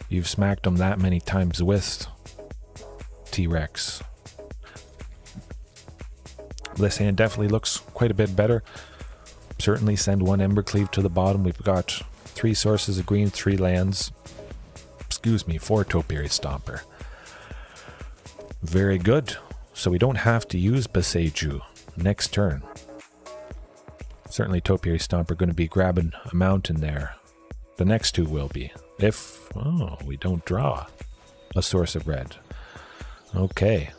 Speaker 1: you've smacked them that many times with T-Rex. This hand definitely looks quite a bit better. Certainly send one Embercleave to the bottom. We've got 3 sources of green, 3 lands. Excuse me, 4 Topiary Stomper. Very good. So we don't have to use Boseiju next turn. Certainly Topiary Stomper going to be grabbing a mountain there. The next 2 will be. If, we don't draw a source of red. Okay.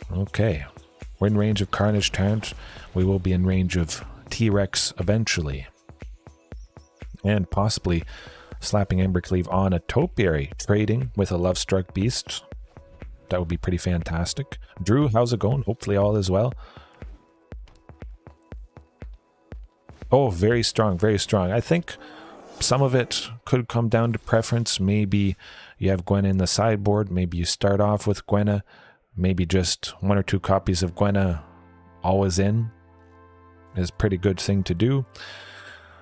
Speaker 1: We're in range of Carnage Tyrant. We will be in range of T-Rex eventually. And possibly slapping Embercleave on a Topiary, trading with a Lovestruck Beast. That would be pretty fantastic. Drew, how's it going? Hopefully all is well. Oh, very strong, very strong. I think some of it could come down to preference. Maybe you have Gwenna in the sideboard. Maybe you start off with Gwenna. Maybe just 1 or 2 copies of Gwenna always in is a pretty good thing to do,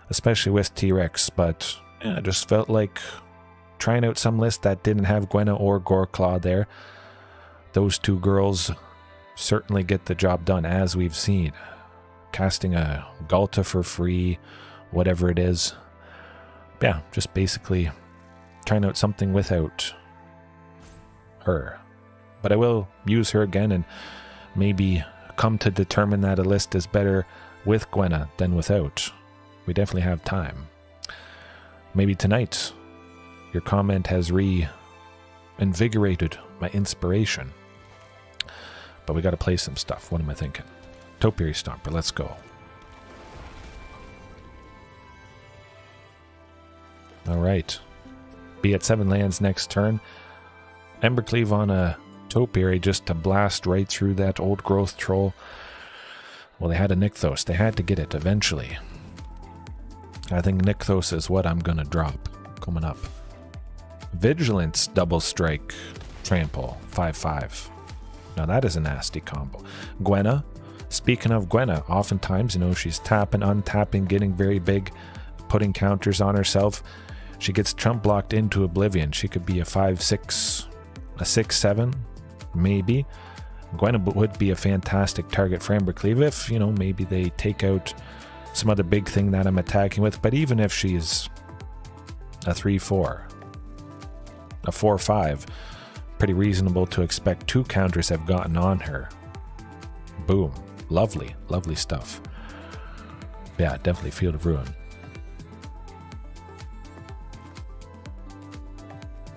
Speaker 1: especially with T-Rex. But yeah, I just felt like trying out some list that didn't have Gwenna or Goreclaw there. Those 2 girls certainly get the job done, as we've seen. Casting a Galta for free, whatever it is. Yeah, just basically trying out something without her. But I will use her again and maybe come to determine that a list is better with Gwenna than without. We definitely have time. Maybe tonight your comment has reinvigorated my inspiration. But we got to play some stuff. What am I thinking? Topiary Stomper, let's go. Alright. Be at 7 lands next turn. Embercleave on a Topiary just to blast right through that old growth troll. Well, they had a Nykthos. They had to get it eventually. I think Nykthos is what I'm going to drop coming up. Vigilance, double strike, trample, 5/5. Now that is a nasty combo. Gwenna. Speaking of Gwenna, oftentimes, she's tapping, untapping, getting very big, putting counters on herself. She gets chump blocked into oblivion. She could be a 5/6, a 6/7, maybe. Gwenna would be a fantastic target for Embercleave if, maybe they take out some other big thing that I'm attacking with. But even if she's a 3/4, a 4/5, pretty reasonable to expect 2 counters have gotten on her. Boom. Lovely, lovely stuff. Yeah, definitely Field of Ruin.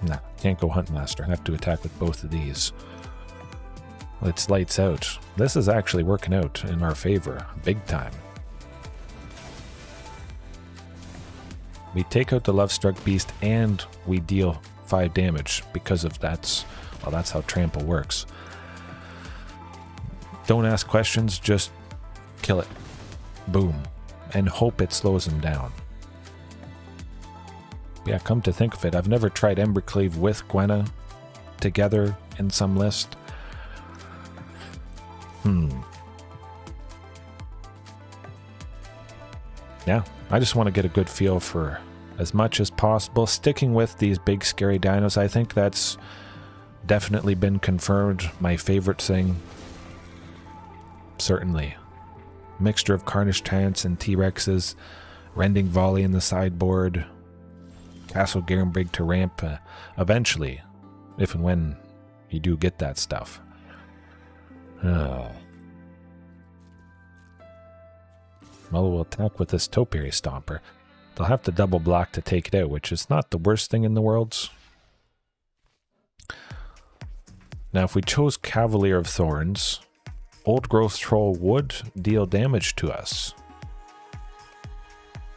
Speaker 1: Nah, can't go Hunt Master. Have to attack with both of these. It's lights out. This is actually working out in our favor, big time. We take out the Lovestruck Beast and we deal 5 damage because of that's how Trample works. Don't ask questions, just kill it. Boom. And hope it slows him down. Yeah, come to think of it, I've never tried Embercleave with Gwenna together in some list. Yeah, I just want to get a good feel for as much as possible. Sticking with these big scary dinos, I think that's definitely been confirmed. My favorite thing. Certainly. Mixture of Carnage Tyrants and T-Rexes. Rending Volley in the sideboard. Castle Garenbrig to ramp eventually. If and when you do get that stuff. Well, we'll attack with this Topiary Stomper. They'll have to double block to take it out, which is not the worst thing in the world. Now, if we chose Cavalier of Thorns, Old Growth Troll would deal damage to us.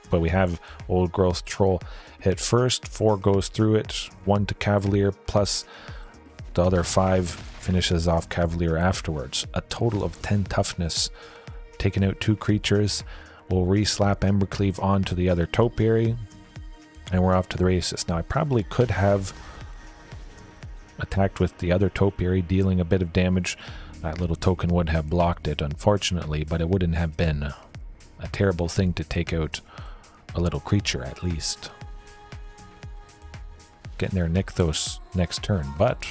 Speaker 1: But we have Old Growth Troll hit first, 4 goes through it, 1 to Cavalier, plus the other 5 finishes off Cavalier afterwards. A total of 10 toughness. Taking out 2 creatures. We'll re-slap Embercleave onto the other Topiary, and we're off to the races. Now, I probably could have attacked with the other topiary, dealing a bit of damage. That little token would have blocked it, unfortunately, but it wouldn't have been a terrible thing to take out a little creature, at least. Getting their Nykthos next turn, but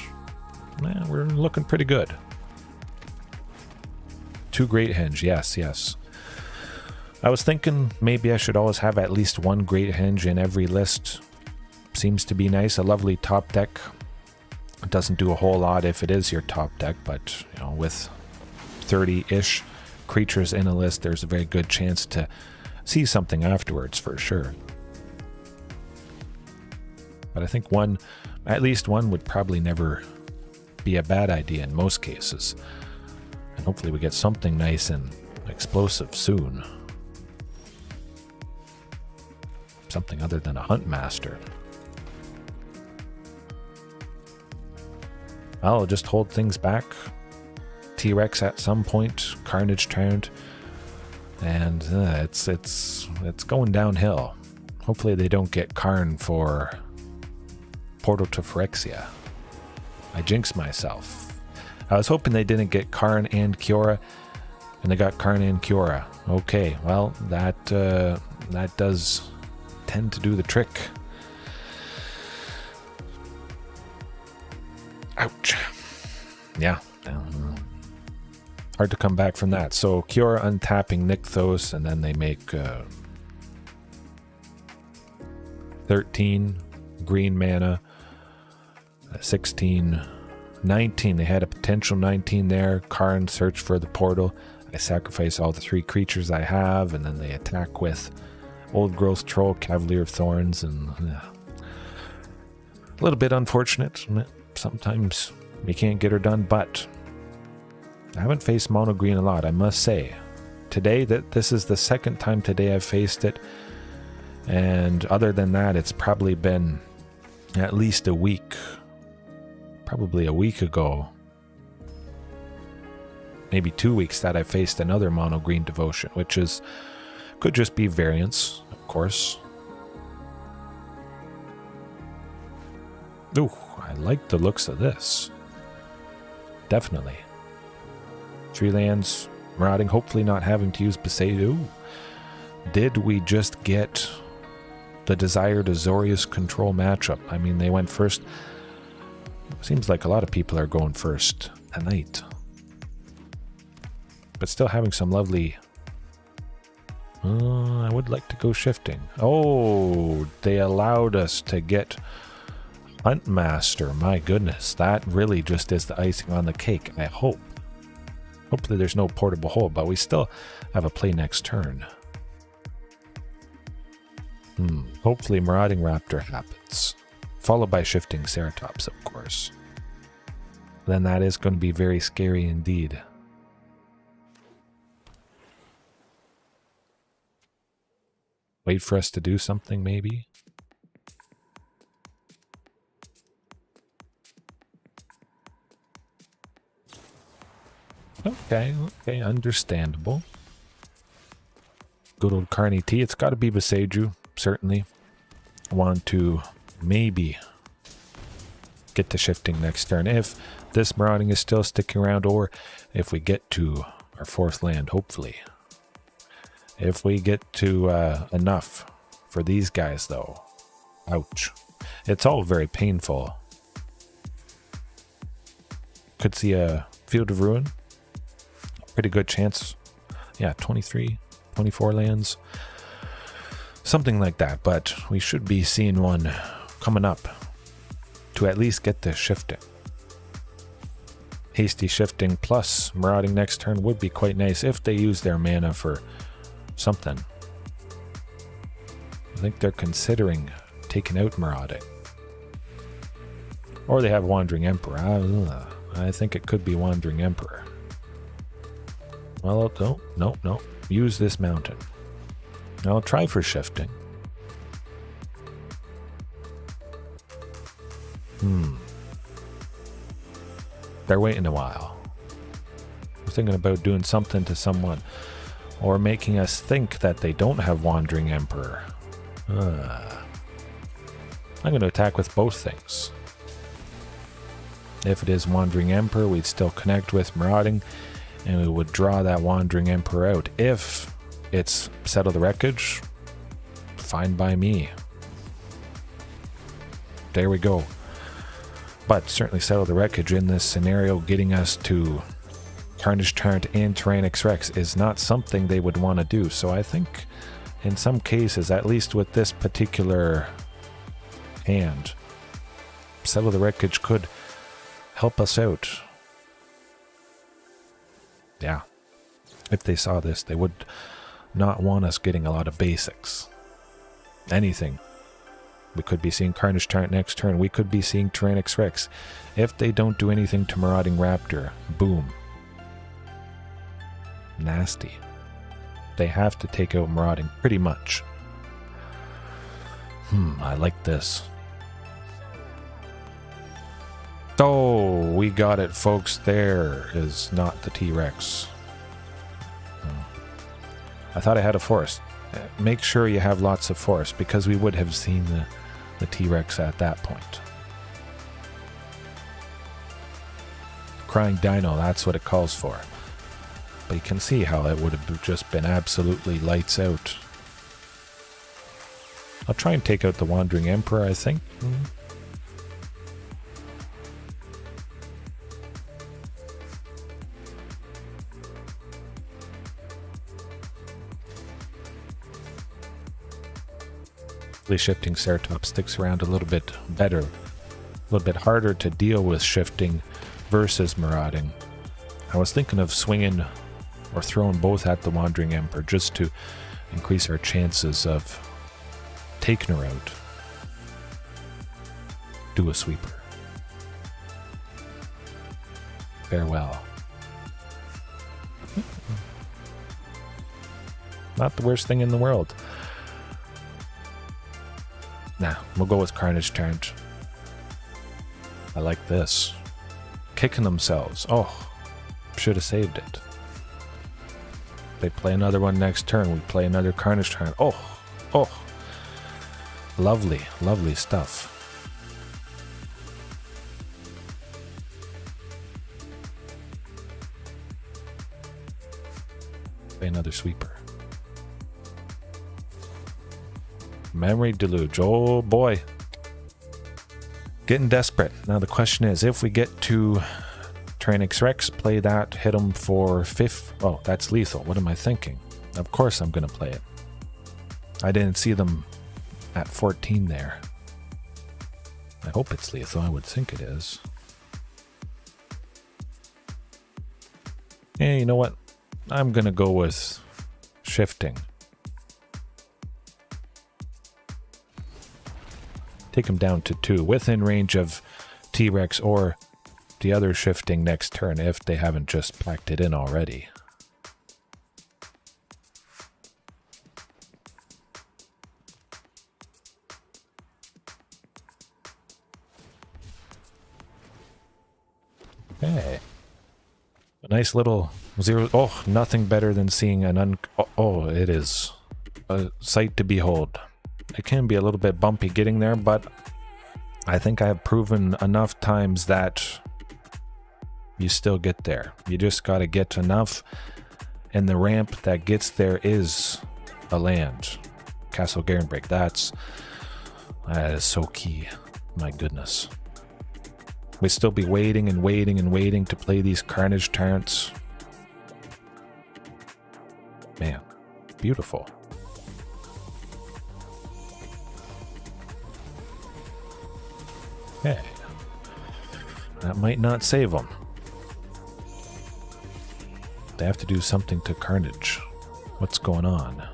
Speaker 1: we're looking pretty good. 2 Great Henge, yes. I was thinking maybe I should always have at least 1 Great Henge in every list. Seems to be nice. A lovely top deck. It doesn't do a whole lot if it is your top deck, but you know, with 30-ish creatures in a list, there's a very good chance to see something afterwards for sure. But I think at least one would probably never be a bad idea in most cases. And hopefully we get something nice and explosive soon. Something other than a Hunt Master. I'll just hold things back. T-Rex at some point, Carnage Tround, and it's going downhill. Hopefully they don't get Karn for Portal to Phyrexia. I jinxed myself. I was hoping they didn't get Karn and Kiora, and they got Karn and Kiora. Okay, well that does tend to do the trick. Ouch. Yeah. Hard to come back from that. So Kiora untapping Nykthos, and then they make 13 green mana, 16, 19. They had a potential 19 there. Karn search for the portal. I sacrifice all the 3 creatures I have, and then they attack with Old Growth Troll, Cavalier of Thorns, and a little bit unfortunate. Sometimes you can't get her done, but I haven't faced mono green a lot, I must say. Today, this is the second time today I've faced it, and other than that, it's probably been at least a week. Probably a week ago, maybe 2 weeks, that I faced another mono green devotion, which could just be variance, of course. Ooh, I like the looks of this. Definitely. 3 lands, marauding, hopefully not having to use Besedu. Did we just get the desired Azorius Control matchup? I mean, they went first. Seems like a lot of people are going first tonight. But still having some lovely... I would like to go shifting. Oh, they allowed us to get Hunt Master. My goodness, that really just is the icing on the cake, I hope. Hopefully there's no portable hold, but we still have a play next turn. Hopefully Marauding Raptor happens. Followed by Shifting Ceratops, of course. Then that is going to be very scary indeed. Wait for us to do something, maybe? Okay, understandable. Good old Carney T. It's got to be Beseju, certainly. Want to maybe get to shifting next turn if this marauding is still sticking around, or if we get to our 4th land, hopefully. If we get to enough for these guys, though. Ouch. It's all very painful. Could see a Field of Ruin. Pretty good chance. Yeah, 23, 24 lands. Something like that, but we should be seeing one coming up to at least get this shifting. Hasty shifting plus marauding next turn would be quite nice if they use their mana for something. I think they're considering taking out marauding. Or they have Wandering Emperor. I think it could be Wandering Emperor. Well, no. Use this mountain. I'll try for shifting. They're waiting a while. We're thinking about doing something to someone, or making us think that they don't have Wandering Emperor. I'm going to attack with both things. If it is Wandering Emperor, we'd still connect with Marauding, and we would draw that Wandering Emperor out. If it's Settle the Wreckage, fine by me. There we go. But certainly Settle the Wreckage in this scenario, getting us to Carnage Tyrant and Tyrannix Rex is not something they would want to do. So I think in some cases, at least with this particular hand, Settle the Wreckage could help us out. Yeah. If they saw this, they would not want us getting a lot of basics. Anything. We could be seeing Carnage Tyrant next turn. We could be seeing Tyrannix Rex. If they don't do anything to Marauding Raptor, boom. Nasty. They have to take out Marauding, pretty much. I like this. Oh, we got it, folks. There is not the T-Rex. I thought I had a forest. Make sure you have lots of forest, because we would have seen the T-Rex at that point. Crying Dino, that's what it calls for. But you can see how it would have just been absolutely lights out. I'll try and take out the Wandering Emperor, I think. Shifting Ceratop sticks around a little bit better, a little bit harder to deal with shifting versus Marauding. I was thinking of swinging or throwing both at the Wandering Emperor just to increase our chances of taking her out. Do a sweeper. Farewell. Not the worst thing in the world. Nah, we'll go with Carnage Tyrant. I like this. Kicking themselves. Oh, should have saved it. They play another one next turn. We play another Carnage Tyrant. Oh. Lovely, lovely stuff. Play another sweeper. Memory Deluge. Oh boy. Getting desperate. Now the question is, if we get to Tyrannix Rex, play that, hit him for 5th. Oh, that's lethal. What am I thinking? Of course I'm going to play it. I didn't see them at 14 there. I hope it's lethal. I would think it is. Yeah, you know what? I'm going to go with shifting. Take him down to 2, within range of T-Rex or the other shifting next turn if they haven't just packed it in already. Okay. A nice little 0. Oh, nothing better than seeing an oh, it is a sight to behold. It can be a little bit bumpy getting there, but I think I have proven enough times that you still get there. You just got to get enough, and the ramp that gets there is a land. Castle Garenbrig, that is so key. My goodness. We'd still be waiting and waiting and waiting to play these Carnage Tyrants. Man, beautiful. Okay. That might not save them. They have to do something to Carnage. What's going on?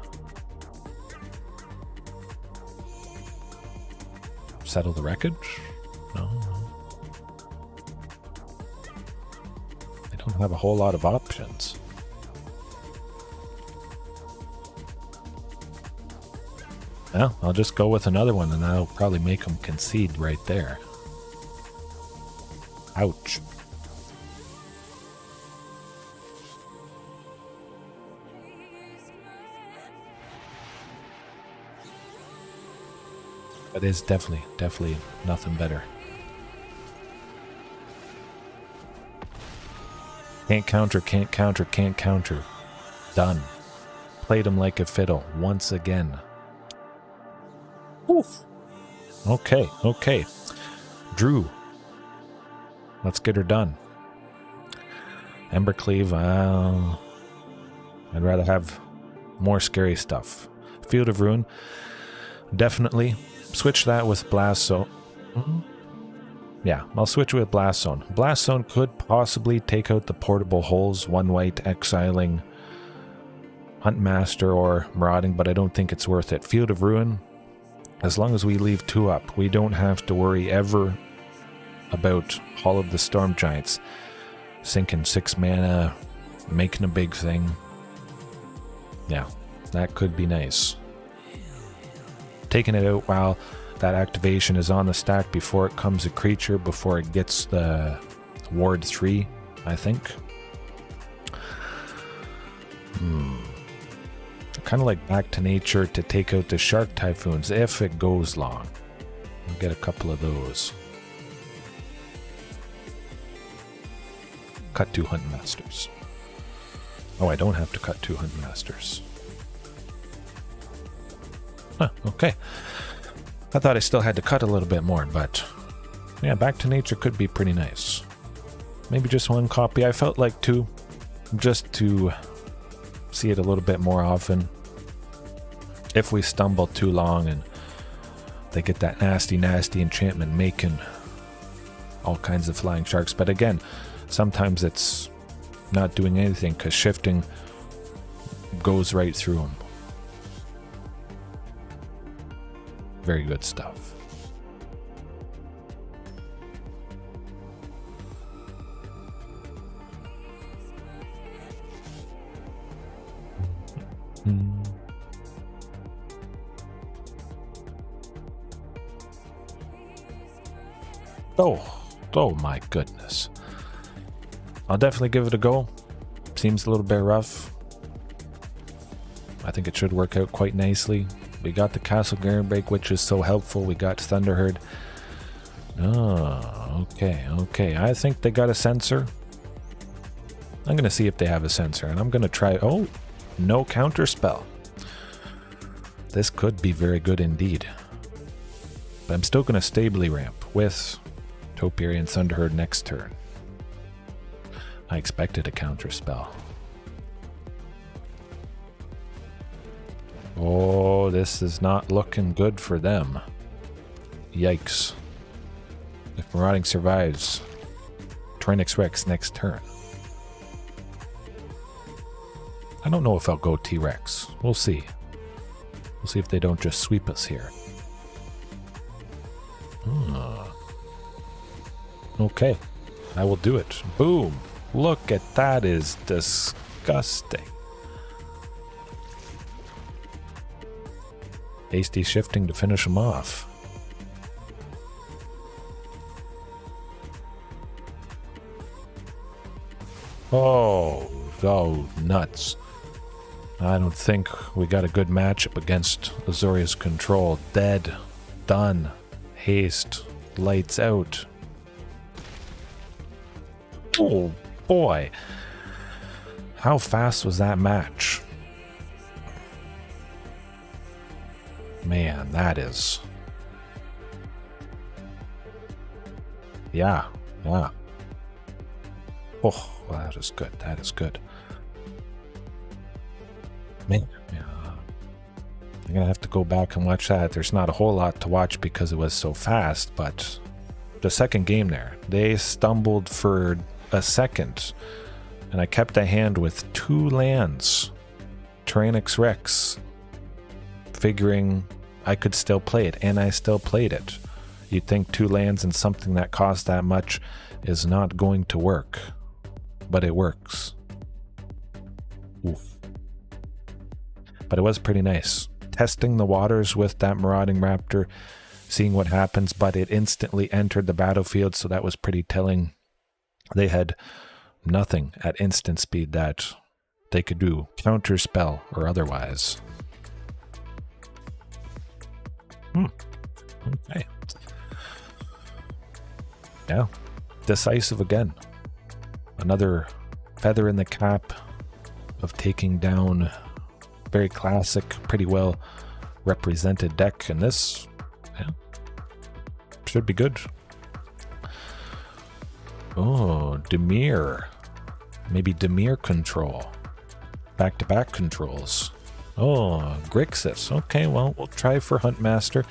Speaker 1: Settle the Wreckage? No. They don't have a whole lot of options. Well, I'll just go with another one and that'll probably make them concede right there. Ouch. But it's definitely nothing better. Can't counter, can't counter, can't counter. Done. Played him like a fiddle once again. Oof. Okay, okay. Drew. Let's get her done. Embercleave, I'd rather have more scary stuff. Field of Ruin, definitely. Switch that with Blast Zone. Yeah, I'll switch with Blast Zone. Blast Zone could possibly take out the portable holes, 1 white, exiling Huntmaster or Marauding, but I don't think it's worth it. Field of Ruin, as long as we leave 2 up, we don't have to worry ever about Hall of the Storm Giants. Sinking 6 mana, making a big thing. Yeah, that could be nice. Taking it out while that activation is on the stack before it comes a creature, before it gets the Ward 3, I think. Kind of like Back to Nature to take out the Shark Typhoons if it goes long. We'll get a couple of those. Cut 2 Huntmasters. Oh, I don't have to cut 2 Huntmasters. Huh, okay. I thought I still had to cut a little bit more, but yeah, Back to Nature could be pretty nice. Maybe just 1 copy. I felt like 2, just to see it a little bit more often. If we stumble too long and they get that nasty, nasty enchantment making all kinds of flying sharks. But again, sometimes it's not doing anything because shifting goes right through them. Very good stuff. Oh my goodness. I'll definitely give it a go. Seems a little bit rough. I think it should work out quite nicely. We got the Castle Garenbrig, which is so helpful. We got Thunderherd. Oh, okay. I think they got a sensor. I'm going to see if they have a sensor, and I'm going to try... Oh, no counter spell. This could be very good indeed. But I'm still going to stably ramp with Topiary and Thunderherd next turn. I expected a counter spell. Oh, this is not looking good for them. Yikes. If Marauding survives, Tyrannosaurus Rex next turn. I don't know if I'll go T-Rex. We'll see. We'll see if they don't just sweep us here. Okay, I will do it. Boom. Look at that, is disgusting. Hasty shifting to finish them off. Oh, nuts. I don't think we got a good matchup against Azorius Control. Dead. Done. Haste. Lights out. Oh, boy. How fast was that match? Man, that is... Yeah. Oh, well, that is good. That is good. Man, yeah. I'm gonna have to go back and watch that. There's not a whole lot to watch because it was so fast, but the second game there, they stumbled for a second, and I kept a hand with 2 lands. Tyrannosaurus Rex, figuring I could still play it, and I still played it. You'd think 2 lands and something that costs that much is not going to work, but it works. Oof. But it was pretty nice. Testing the waters with that Marauding Raptor, seeing what happens, but it instantly entered the battlefield, so that was pretty telling. They had nothing at instant speed that they could do, counter spell or otherwise. Okay. Yeah. Decisive again. Another feather in the cap of taking down very classic, pretty well represented deck, and this should be good. Oh, Dimir. Maybe Dimir control. Back-to-back controls. Oh, Grixis. Okay, well, we'll try for Huntmaster.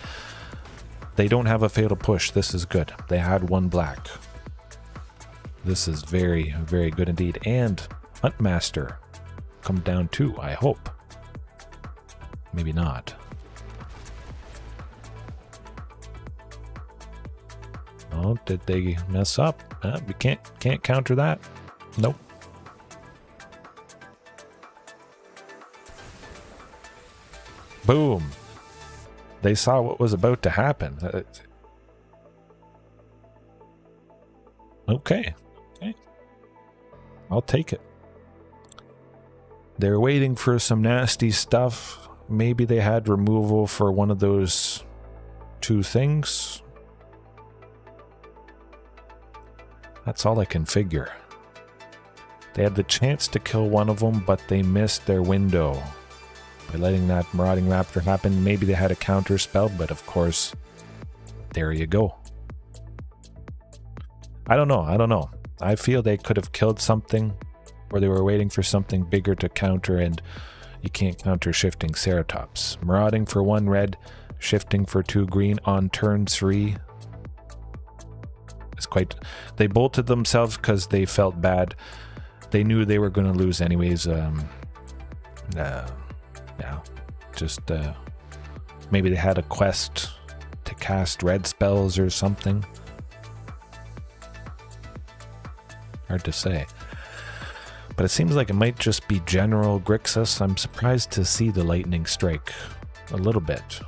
Speaker 1: They don't have a fatal push. This is good. They had one black. This is very, very good indeed. And Huntmaster come down too, I hope. Maybe not. Oh, did they mess up? We can't counter that. Nope. Boom. They saw what was about to happen. Okay. I'll take it. They're waiting for some nasty stuff. Maybe they had removal for one of those two things. That's all I can figure. They had the chance to kill one of them, but they missed their window by letting that Marauding Raptor happen. Maybe they had a counter spell, but of course, there you go. I don't know. I feel they could have killed something, or they were waiting for something bigger to counter, and you can't counter shifting Ceratops. Marauding for 1 red, shifting for 2 green on turn 3. It's quite... They bolted themselves because they felt bad. They knew they were going to lose anyways. Maybe they had a quest to cast red spells or something. Hard to say. But it seems like it might just be general Grixis. I'm surprised to see the lightning strike a little bit.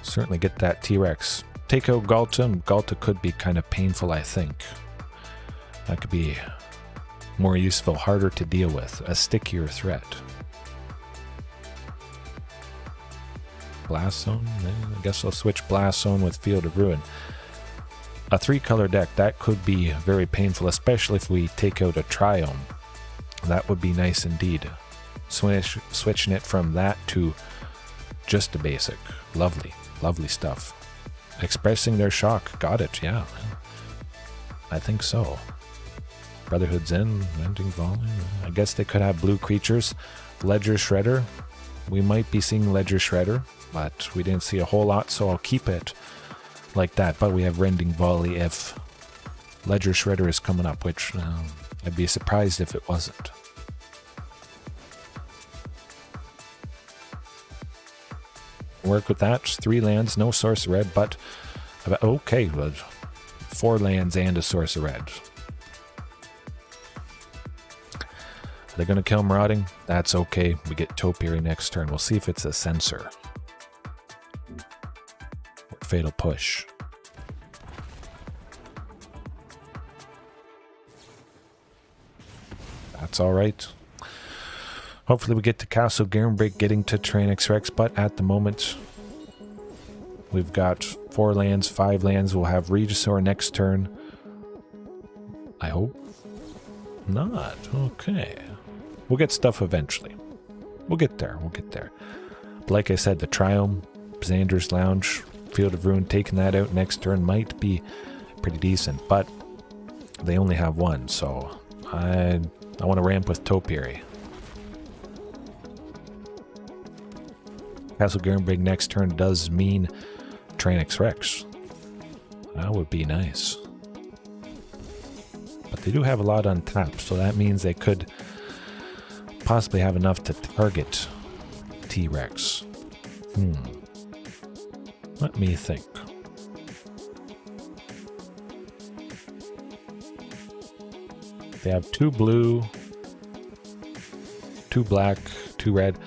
Speaker 1: Certainly get that T-Rex. Take out Galta, and Galta could be kind of painful, I think. That could be more useful, harder to deal with, a stickier threat. Blast Zone? I guess I'll switch Blast Zone with Field of Ruin. A 3-color deck, that could be very painful, especially if we take out a Triome. That would be nice indeed. Switching it from that to just a basic. Lovely, lovely stuff. Expressing their shock, got it, yeah. I think so. Brotherhood's in, Venting Volley. I guess they could have blue creatures. Ledger Shredder. We might be seeing Ledger Shredder, but we didn't see a whole lot, so I'll keep it like that. But we have Rending Volley if Ledger Shredder is coming up, which I'd be surprised if it wasn't. Work with that. 3 lands, no source of red, but okay, 4 lands and a source of red. They're going to kill Marauding. That's okay. We get Topiary next turn. We'll see if it's a Censor. Or Fatal Push. That's alright. Hopefully we get to Castle Garenbrig, getting to Tyrannosaurus Rex, but at the moment we've got 4 lands, 5 lands. We'll have Regisaur next turn. I hope not. Okay. We'll get stuff eventually. We'll get there. But like I said, the Triome, Xander's Lounge, Field of Ruin, taking that out next turn might be pretty decent, but they only have 1, so I want to ramp with Topiary. Castle Garenbrig next turn does mean Tyrannosaurus Rex. That would be nice. But they do have a lot untapped, so that means they could possibly have enough to target T-Rex. Let me think. They have 2 blue, 2 black, 2 red.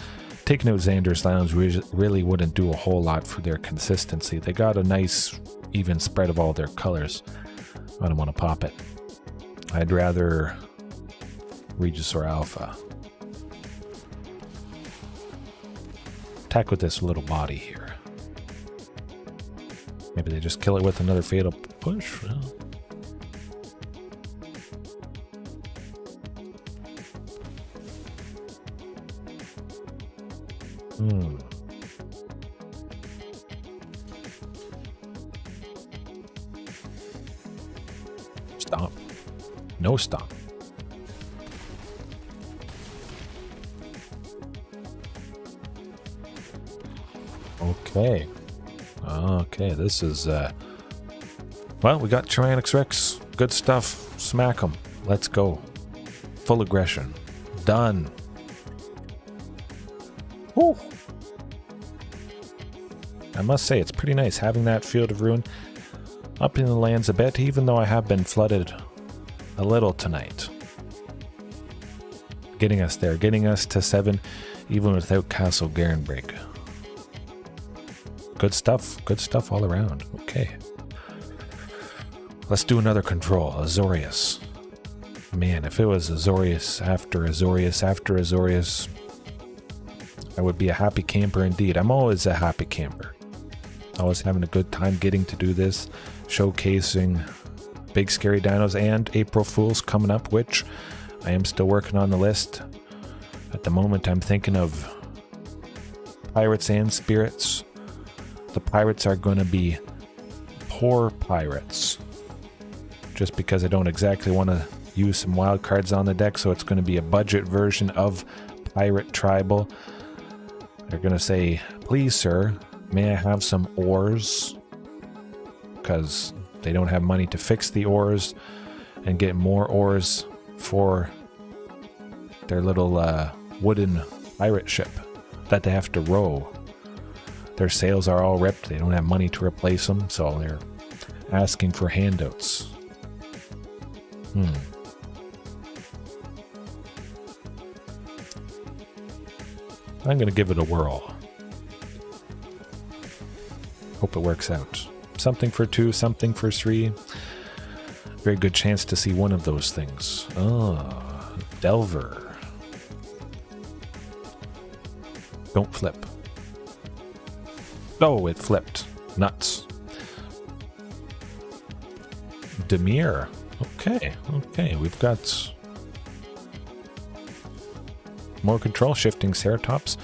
Speaker 1: Taking out Xander's Lounge really wouldn't do a whole lot for their consistency. They got a nice even spread of all their colors. I don't want to pop it. I'd rather Regisaur Alpha. Attack with this little body here. Maybe they just kill it with another Fatal Push. Well, Stomp. No stomp. Okay. Okay, this is, well, we got Tyrannosaurus Rex. Good stuff. Smack them. Let's go. Full aggression. Done. Woo! I must say, it's pretty nice having that Field of Ruin up in the lands a bit, even though I have been flooded a little tonight. Getting us there. Getting us to 7, even without Castle Garenbrig. Good stuff. Good stuff all around. Okay. Let's do another control. Azorius. Man, if it was Azorius after Azorius after Azorius, I would be a happy camper indeed. I'm always a happy camper. Always having a good time getting to do this. Showcasing big scary dinos and April Fools coming up, which I am still working on the list. At the moment, I'm thinking of pirates and spirits. The pirates are going to be poor pirates. Just because I don't exactly want to use some wild cards on the deck, so it's going to be a budget version of Pirate Tribal. They're going to say, please sir, may I have some ores? Because they don't have money to fix the ores and get more ores for their little wooden pirate ship that they have to row. Their sails are all ripped, they don't have money to replace them, so they're asking for handouts. I'm going to give it a whirl. Hope it works out. Something for 2, something for 3. Very good chance to see one of those things. Oh, Delver. Don't flip. Oh, it flipped. Nuts. Dimir. Okay, okay, we've got more control, shifting Ceratops.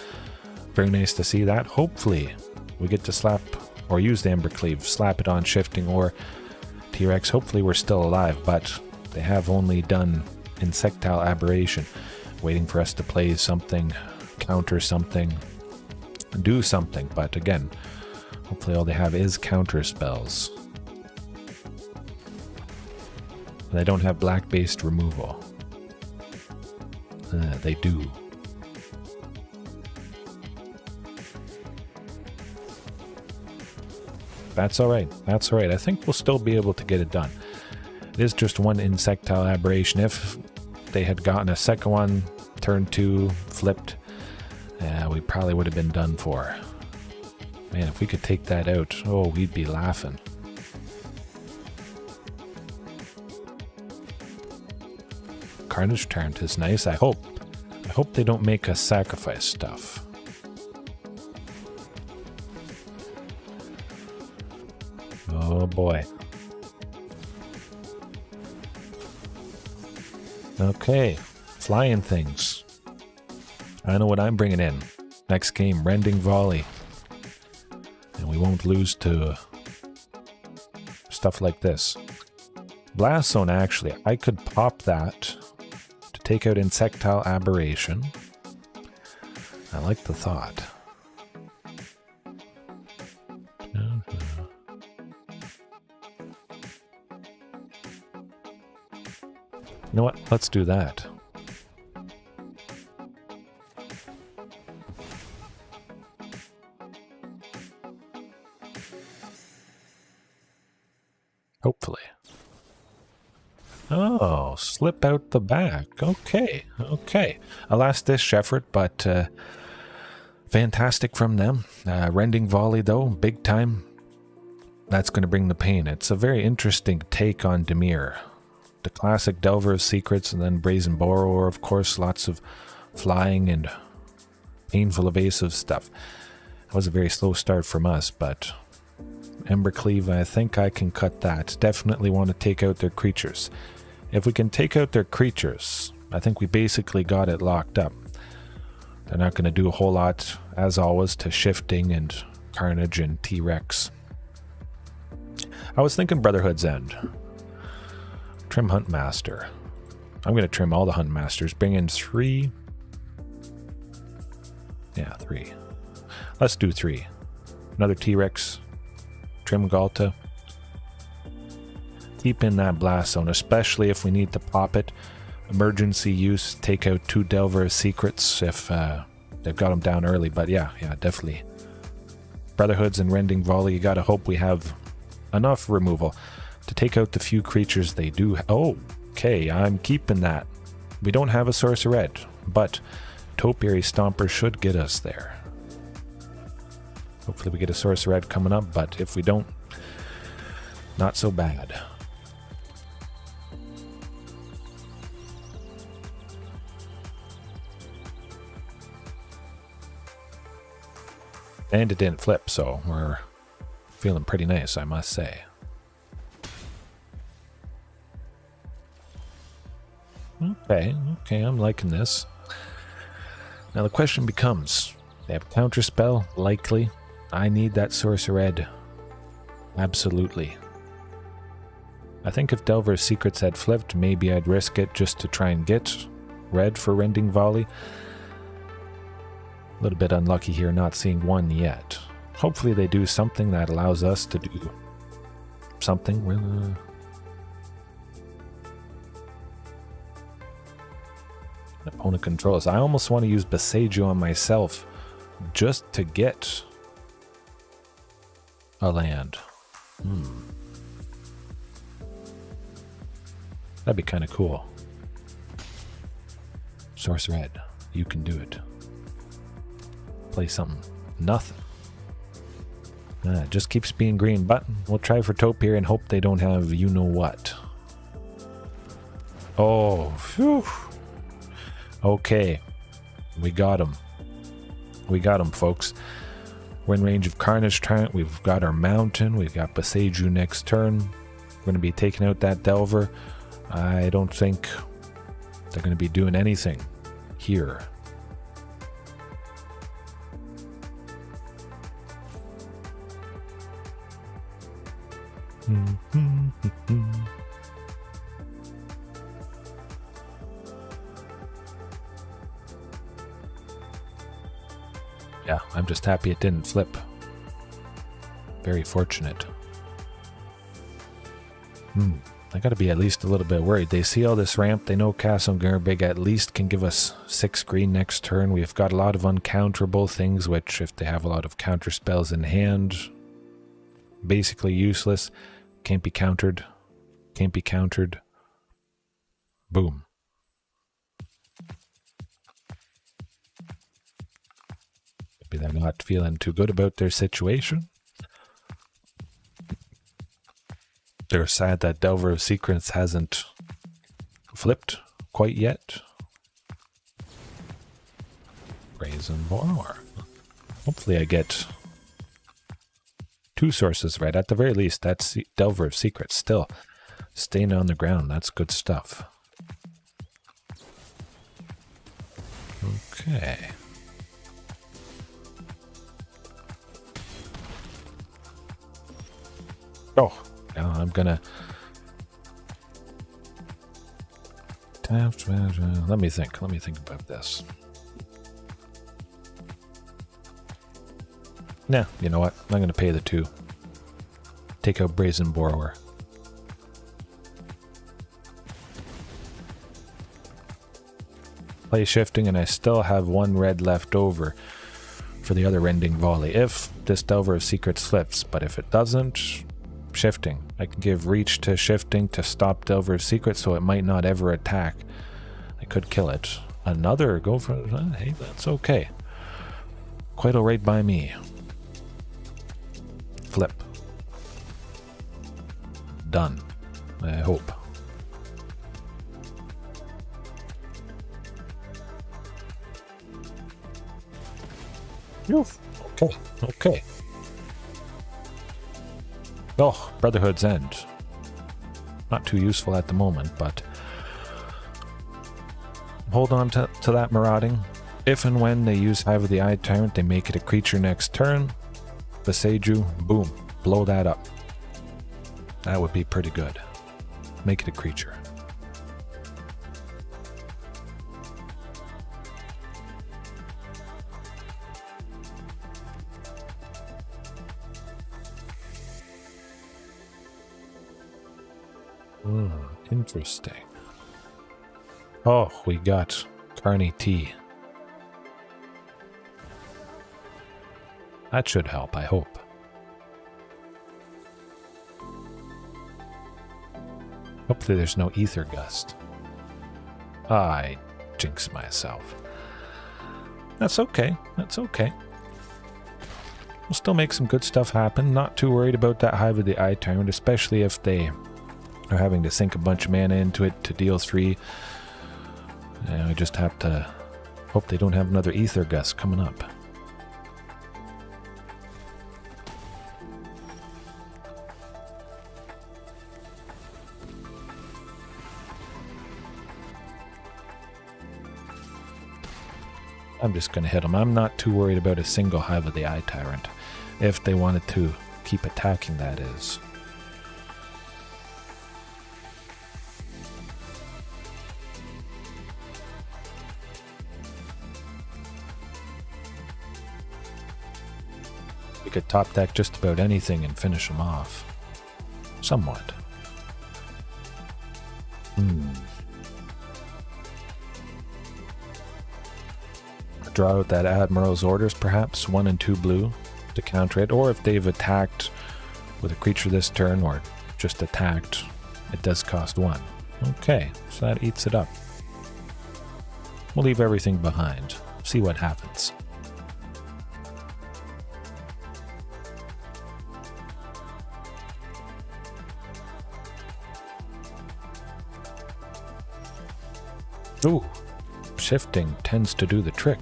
Speaker 1: Very nice to see that. Hopefully we get to slap or use the Embercleave, slap it on shifting or T-Rex. Hopefully we're still alive, but they have only done Insectile Aberration, waiting for us to play something, counter something, do something. But again, hopefully all they have is counter spells. They don't have black-based removal. They do. That's alright. That's alright. I think we'll still be able to get it done. It is just one Insectile Aberration. If they had gotten a second one, turn 2, flipped, we probably would have been done for. Man, if we could take that out, oh, we'd be laughing. Carnage Tyrant is nice. I hope they don't make us sacrifice stuff. Oh boy. Okay, flying things. I know what I'm bringing in. Next game, Rending Volley. And we won't lose to stuff like this. Blast Zone, actually, I could pop that to take out Insectile Aberration. I like the thought. You know what? Let's do that. Hopefully. Oh, slip out the back. Okay, okay. A last-dish effort, but fantastic from them. Rending Volley, though, big time. That's going to bring the pain. It's a very interesting take on Dimir. The classic Delver of Secrets, and then Brazen Borrower, of course. Lots of flying and painful evasive stuff. It was a very slow start from us, but Embercleave, I think I can cut that. Definitely want to take out their creatures. If we can take out their creatures, I think we basically got it locked up. They're not going to do a whole lot, as always, to shifting and carnage and T-Rex. I was thinking Brotherhood's End. Trim Hunt Master. I'm going to trim all the Hunt Masters. Bring in 3. Yeah, 3. Let's do 3. Another T-Rex. Trim Galta. Keep in that blast zone, especially if we need to pop it. Emergency use. Take out 2 Delver Secrets if they've got them down early. But yeah, definitely. Brotherhoods and Rending Volley. You got to hope we have enough removal to take out the few creatures they do. Oh, okay, I'm keeping that. We don't have a Source of Red, but Topiary Stomper should get us there. Hopefully we get a Source of Red coming up, but if we don't, not so bad. And it didn't flip, so we're feeling pretty nice, I must say. Okay, I'm liking this. Now the question becomes, they have Counterspell, likely. I need that Source of Red. Absolutely. I think if Delver's Secrets had flipped, maybe I'd risk it just to try and get red for Rending Volley. A little bit unlucky here not seeing one yet. Hopefully they do something that allows us to do something. Opponent controls. I almost want to use Besagio on myself just to get a land. That'd be kind of cool. Source Red. You can do it. Play something. Nothing. It just keeps being green, but we'll try for Topiary and hope they don't have you-know-what. Oh, phew. Okay. We got him. We got him, folks. We're in range of Carnage Tyrant. We've got our Mountain. We've got Besagio next turn. We're going to be taking out that Delver. I don't think they're going to be doing anything here. Yeah, I'm just happy it didn't flip. Very fortunate. I gotta be at least a little bit worried. They see all this ramp. They know Castle Garenbrig at least can give us 6 green next turn. We've got a lot of uncounterable things, which if they have a lot of counter spells in hand, basically useless. Can't be countered. Can't be countered. Boom. Maybe they're not feeling too good about their situation. They're sad that Delver of Secrets hasn't flipped quite yet. Brazen Boar. Hopefully I get 2 sources red. At the very least, that's Delver of Secrets still staying on the ground. That's good stuff. Okay. Oh, now I'm gonna... Let me think about this. Nah, you know what? I'm gonna pay the 2. Take out Brazen Borrower. Play shifting, and I still have 1 red left over for the other Rending Volley. If this Delver of Secrets flips, but if it doesn't, shifting. I can give reach to shifting to stop Delver of Secrets, so it might not ever attack. I could kill it. Another go for... hey, that's okay. Quite alright by me. Flip. Done. I hope. Oof. Okay. Okay. Oh, Brotherhood's End. Not too useful at the moment, but hold on to that marauding. If and when they use Hive of the Eye Tyrant, they make it a creature next turn. Boseiju, boom, blow that up. That would be pretty good. Make it a creature. Interesting. Oh, we got Carney T. That should help, I hope. Hopefully there's no Ether Gust. I jinxed myself. That's okay. That's okay. We'll still make some good stuff happen. Not too worried about that Hive of the Eye Tyrant, especially if they are having to sink a bunch of mana into it to deal 3. And I just have to hope they don't have another Ether Gust coming up. I'm just going to hit them. I'm not too worried about a single Hive of the Eye Tyrant. If they wanted to keep attacking, that is. We could top deck just about anything and finish them off. Somewhat. Draw out that Admiral's Orders, perhaps 1 and 2 blue to counter it, or if they've attacked with a creature this turn or just attacked, it does cost 1. Okay, so that eats it up. We'll leave everything behind, see what happens. Ooh, shifting tends to do the trick.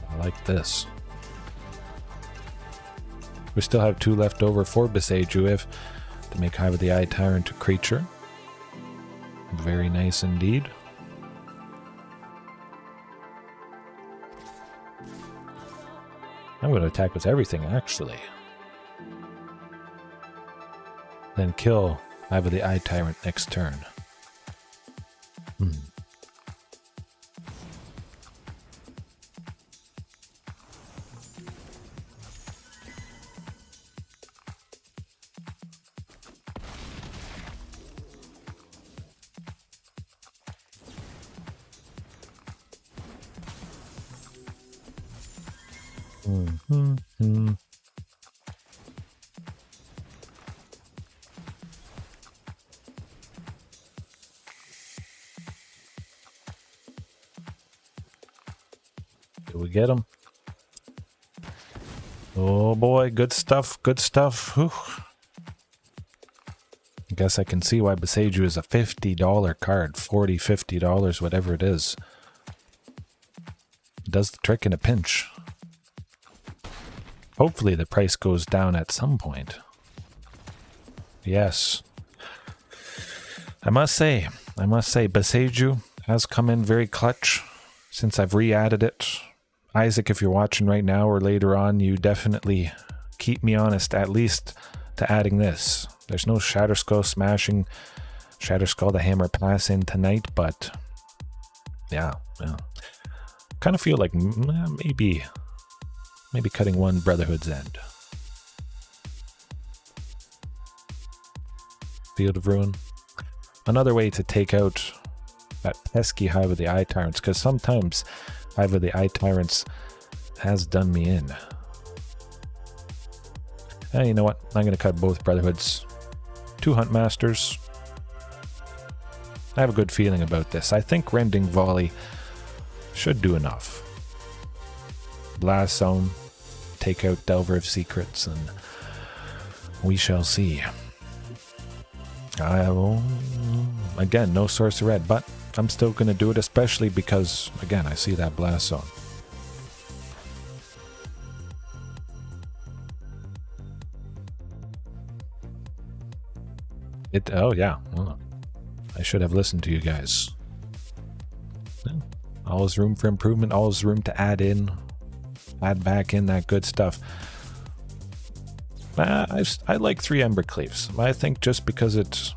Speaker 1: I like this. We still have 2 left over for Boseiju if to make Hive of the Eye Tyrant a creature. Very nice indeed. I'm going to attack with everything, actually. Then kill Hive of the Eye Tyrant next turn. Did we get him? Oh boy, good stuff, good stuff. Whew. I guess I can see why Boseiju is a $50 card. $40, $50, whatever it is. It does the trick in a pinch. Hopefully the price goes down at some point. Yes. I must say, Boseiju has come in very clutch since I've re-added it. Isaac, if you're watching right now or later on, you definitely keep me honest, at least to adding this. There's no Shatterskull smashing Shatterskull the Hammer pass in tonight, but yeah. Kind of feel like maybe cutting one Brotherhood's End. Field of Ruin. Another way to take out that pesky Hive of the Eye Tyrants, because sometimes Hive of the Eye Tyrants has done me in. And you know what? I'm going to cut both Brotherhoods. 2 Hunt Masters. I have a good feeling about this. I think Rending Volley should do enough. Blast Zone, take out Delver of Secrets, and we shall see. I will, again, no Source of Red, but I'm still going to do it, especially because, again, I see that Blast Zone. Oh yeah. Well, I should have listened to you guys. Yeah. Always room for improvement. Always room to add back in that good stuff. I like 3 Ember Cleaves. I think just because it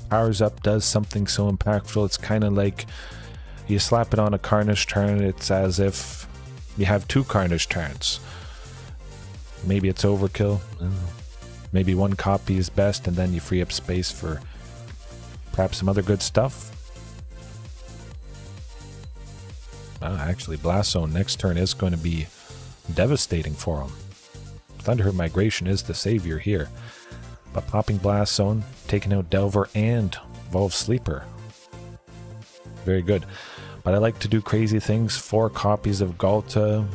Speaker 1: powers up, does something so impactful, it's kind of like you slap it on a Carnage turn, it's as if you have 2 Carnage turns. Maybe it's overkill. Maybe 1 copy is best, and then you free up space for perhaps some other good stuff. Actually, Blast Zone next turn is going to be devastating for him. Thunderherd Migration is the savior here. But popping Blast Zone, taking out Delver and Volve Sleeper. Very good. But I like to do crazy things. 4 copies of Galta.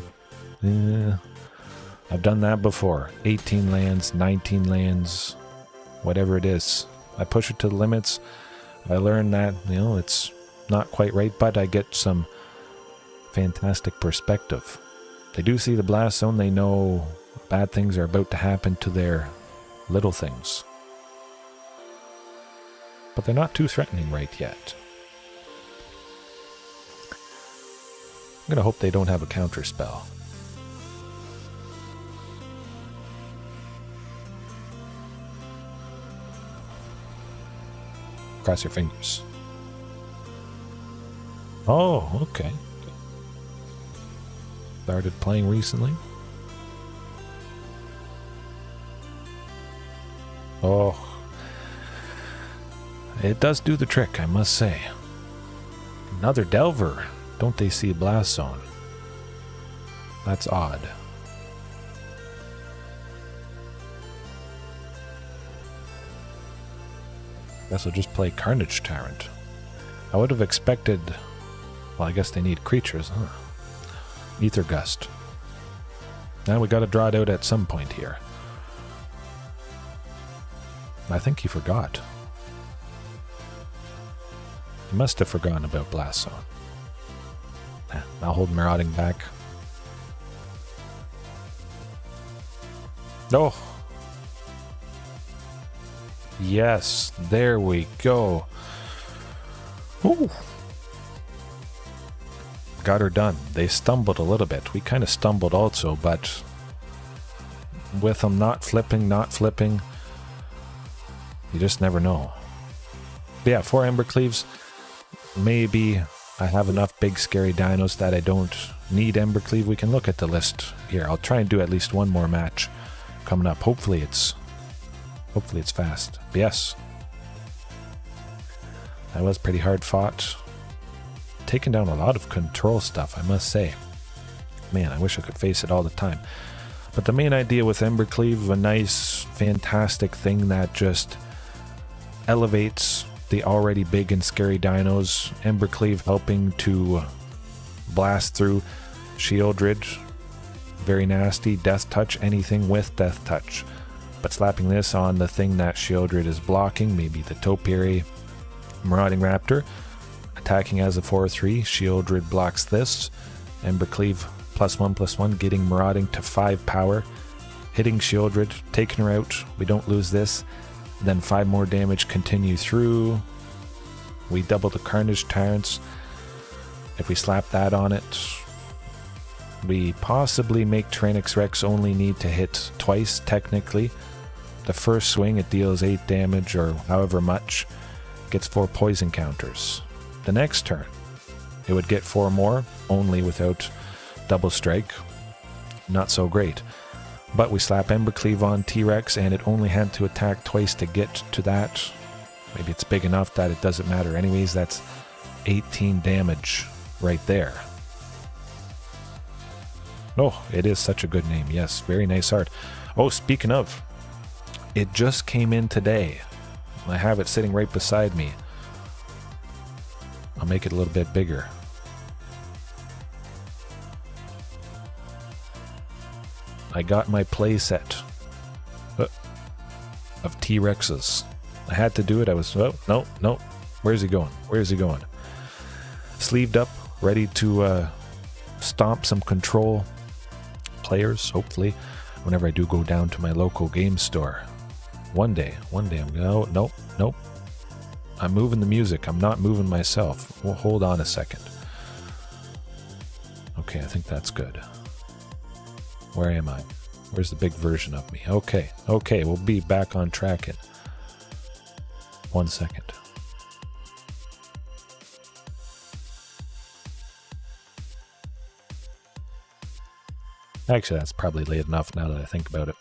Speaker 1: I've done that before. 18 lands, 19 lands, whatever it is. I push it to the limits. I learn that, it's not quite right, but I get some fantastic perspective. They do see the Blast Zone. They know bad things are about to happen to their little things. But they're not too threatening right yet. I'm gonna hope they don't have a counter spell. Cross your fingers. Oh, okay. Started playing recently. Oh, it does do the trick, I must say. Another Delver. Don't they see Blast Zone? That's odd. Guess I'll just play Carnage Tyrant. I would have expected... Well, I guess they need creatures, huh? Ether Gust. Now we gotta draw it out at some point here. I think he forgot. He must have forgotten about Blast Zone. I'll hold Marauding back. Oh! Yes, there we go. Ooh. Got her done. They stumbled a little bit. We kind of stumbled also, but with them not flipping, you just never know. But yeah, 4 Ember Cleaves. Maybe I have enough big scary dinos that I don't need Ember Cleave. We can look at the list here. I'll try and do at least one more match coming up. Hopefully it's fast. But yes. That was pretty hard fought. Taking down a lot of control stuff, I must say. Man, I wish I could face it all the time. But the main idea with Ember Cleave, a nice, fantastic thing that just elevates the already big and scary dinos. Ember Cleave helping to blast through Shieldred. Very nasty. Death Touch, anything with Death Touch. But slapping this on the thing that Shieldred is blocking, maybe the Topiary, Marauding Raptor, attacking as a 4/3, Shieldred blocks this. Ember Cleave +1/+1, getting Marauding to 5 power. Hitting Shieldred, taking her out. We don't lose this. Then 5 more damage continue through. We double the Carnage Tyrants. If we slap that on it, we possibly make Tyrannix Rex only need to hit twice, technically. The first swing, it deals 8 damage or however much. Gets 4 poison counters. The next turn, it would get 4 more, only without double strike. Not so great. But we slap Ember Cleave on T-Rex, and it only had to attack twice to get to that. Maybe it's big enough that it doesn't matter anyways. That's 18 damage right there. Oh, it is such a good name. Yes, very nice art. Oh, speaking of, it just came in today. I have it sitting right beside me. I'll make it a little bit bigger. I got my playset of T-Rexes. I had to do it. I was, oh, no. Where's he going? Where's he going? Sleeved up, ready to stomp some control players, hopefully, whenever I do go down to my local game store. One day I'm going, nope. I'm moving the music. I'm not moving myself. Well, hold on a second. Okay, I think that's good. Where am I? Where's the big version of me? Okay, we'll be back on track in 1 second. Actually, that's probably late enough now that I think about it.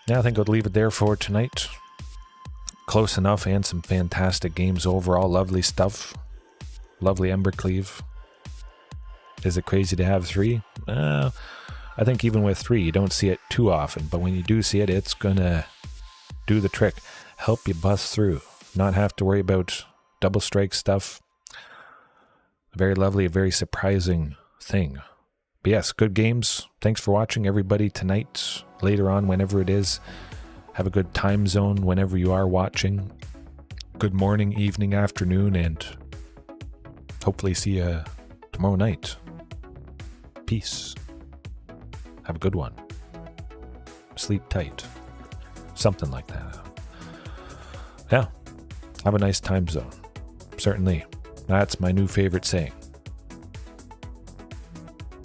Speaker 1: Yeah, I think I'll leave it there for tonight. Close enough and some fantastic games overall. Lovely stuff. Lovely Embercleave. Is it crazy to have 3? I think even with 3, you don't see it too often. But when you do see it, it's going to do the trick. Help you bust through. Not have to worry about double strike stuff. Very lovely, very surprising thing. But yes, good games. Thanks for watching, everybody, tonight, later on, whenever it is. Have a good time zone whenever you are watching. Good morning, evening, afternoon, and hopefully see you tomorrow night. Peace. Have a good one. Sleep tight. Something like that. Yeah. Have a nice time zone. Certainly. That's my new favorite saying.